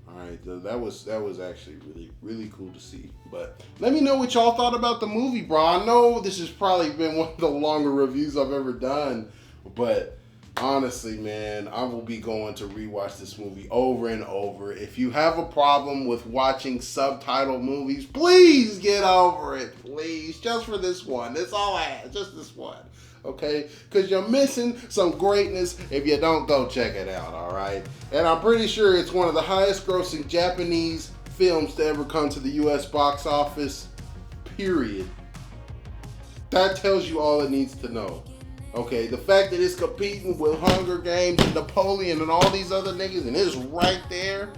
Speaker 3: All right, that was actually really, really cool to see. But let me know what y'all thought about the movie, bro. I know this has probably been one of the longer reviews I've ever done, but honestly, man, I will be going to rewatch this movie over and over. If you have a problem with watching subtitled movies, please get over it. Please. Just for this one. That's all I ask. Just this one. Okay? Because you're missing some greatness if you don't go check it out. All right? And I'm pretty sure it's one of the highest grossing Japanese films to ever come to the U.S. box office. Period. That tells you all it needs to know. Okay, the fact that it's competing with Hunger Games and Napoleon and all these other niggas, and it's right there,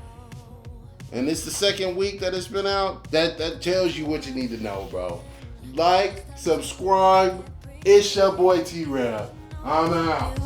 Speaker 3: and it's the second week that it's been out, that tells you what you need to know, bro. Like, subscribe. It's your boy T-Rav. I'm out.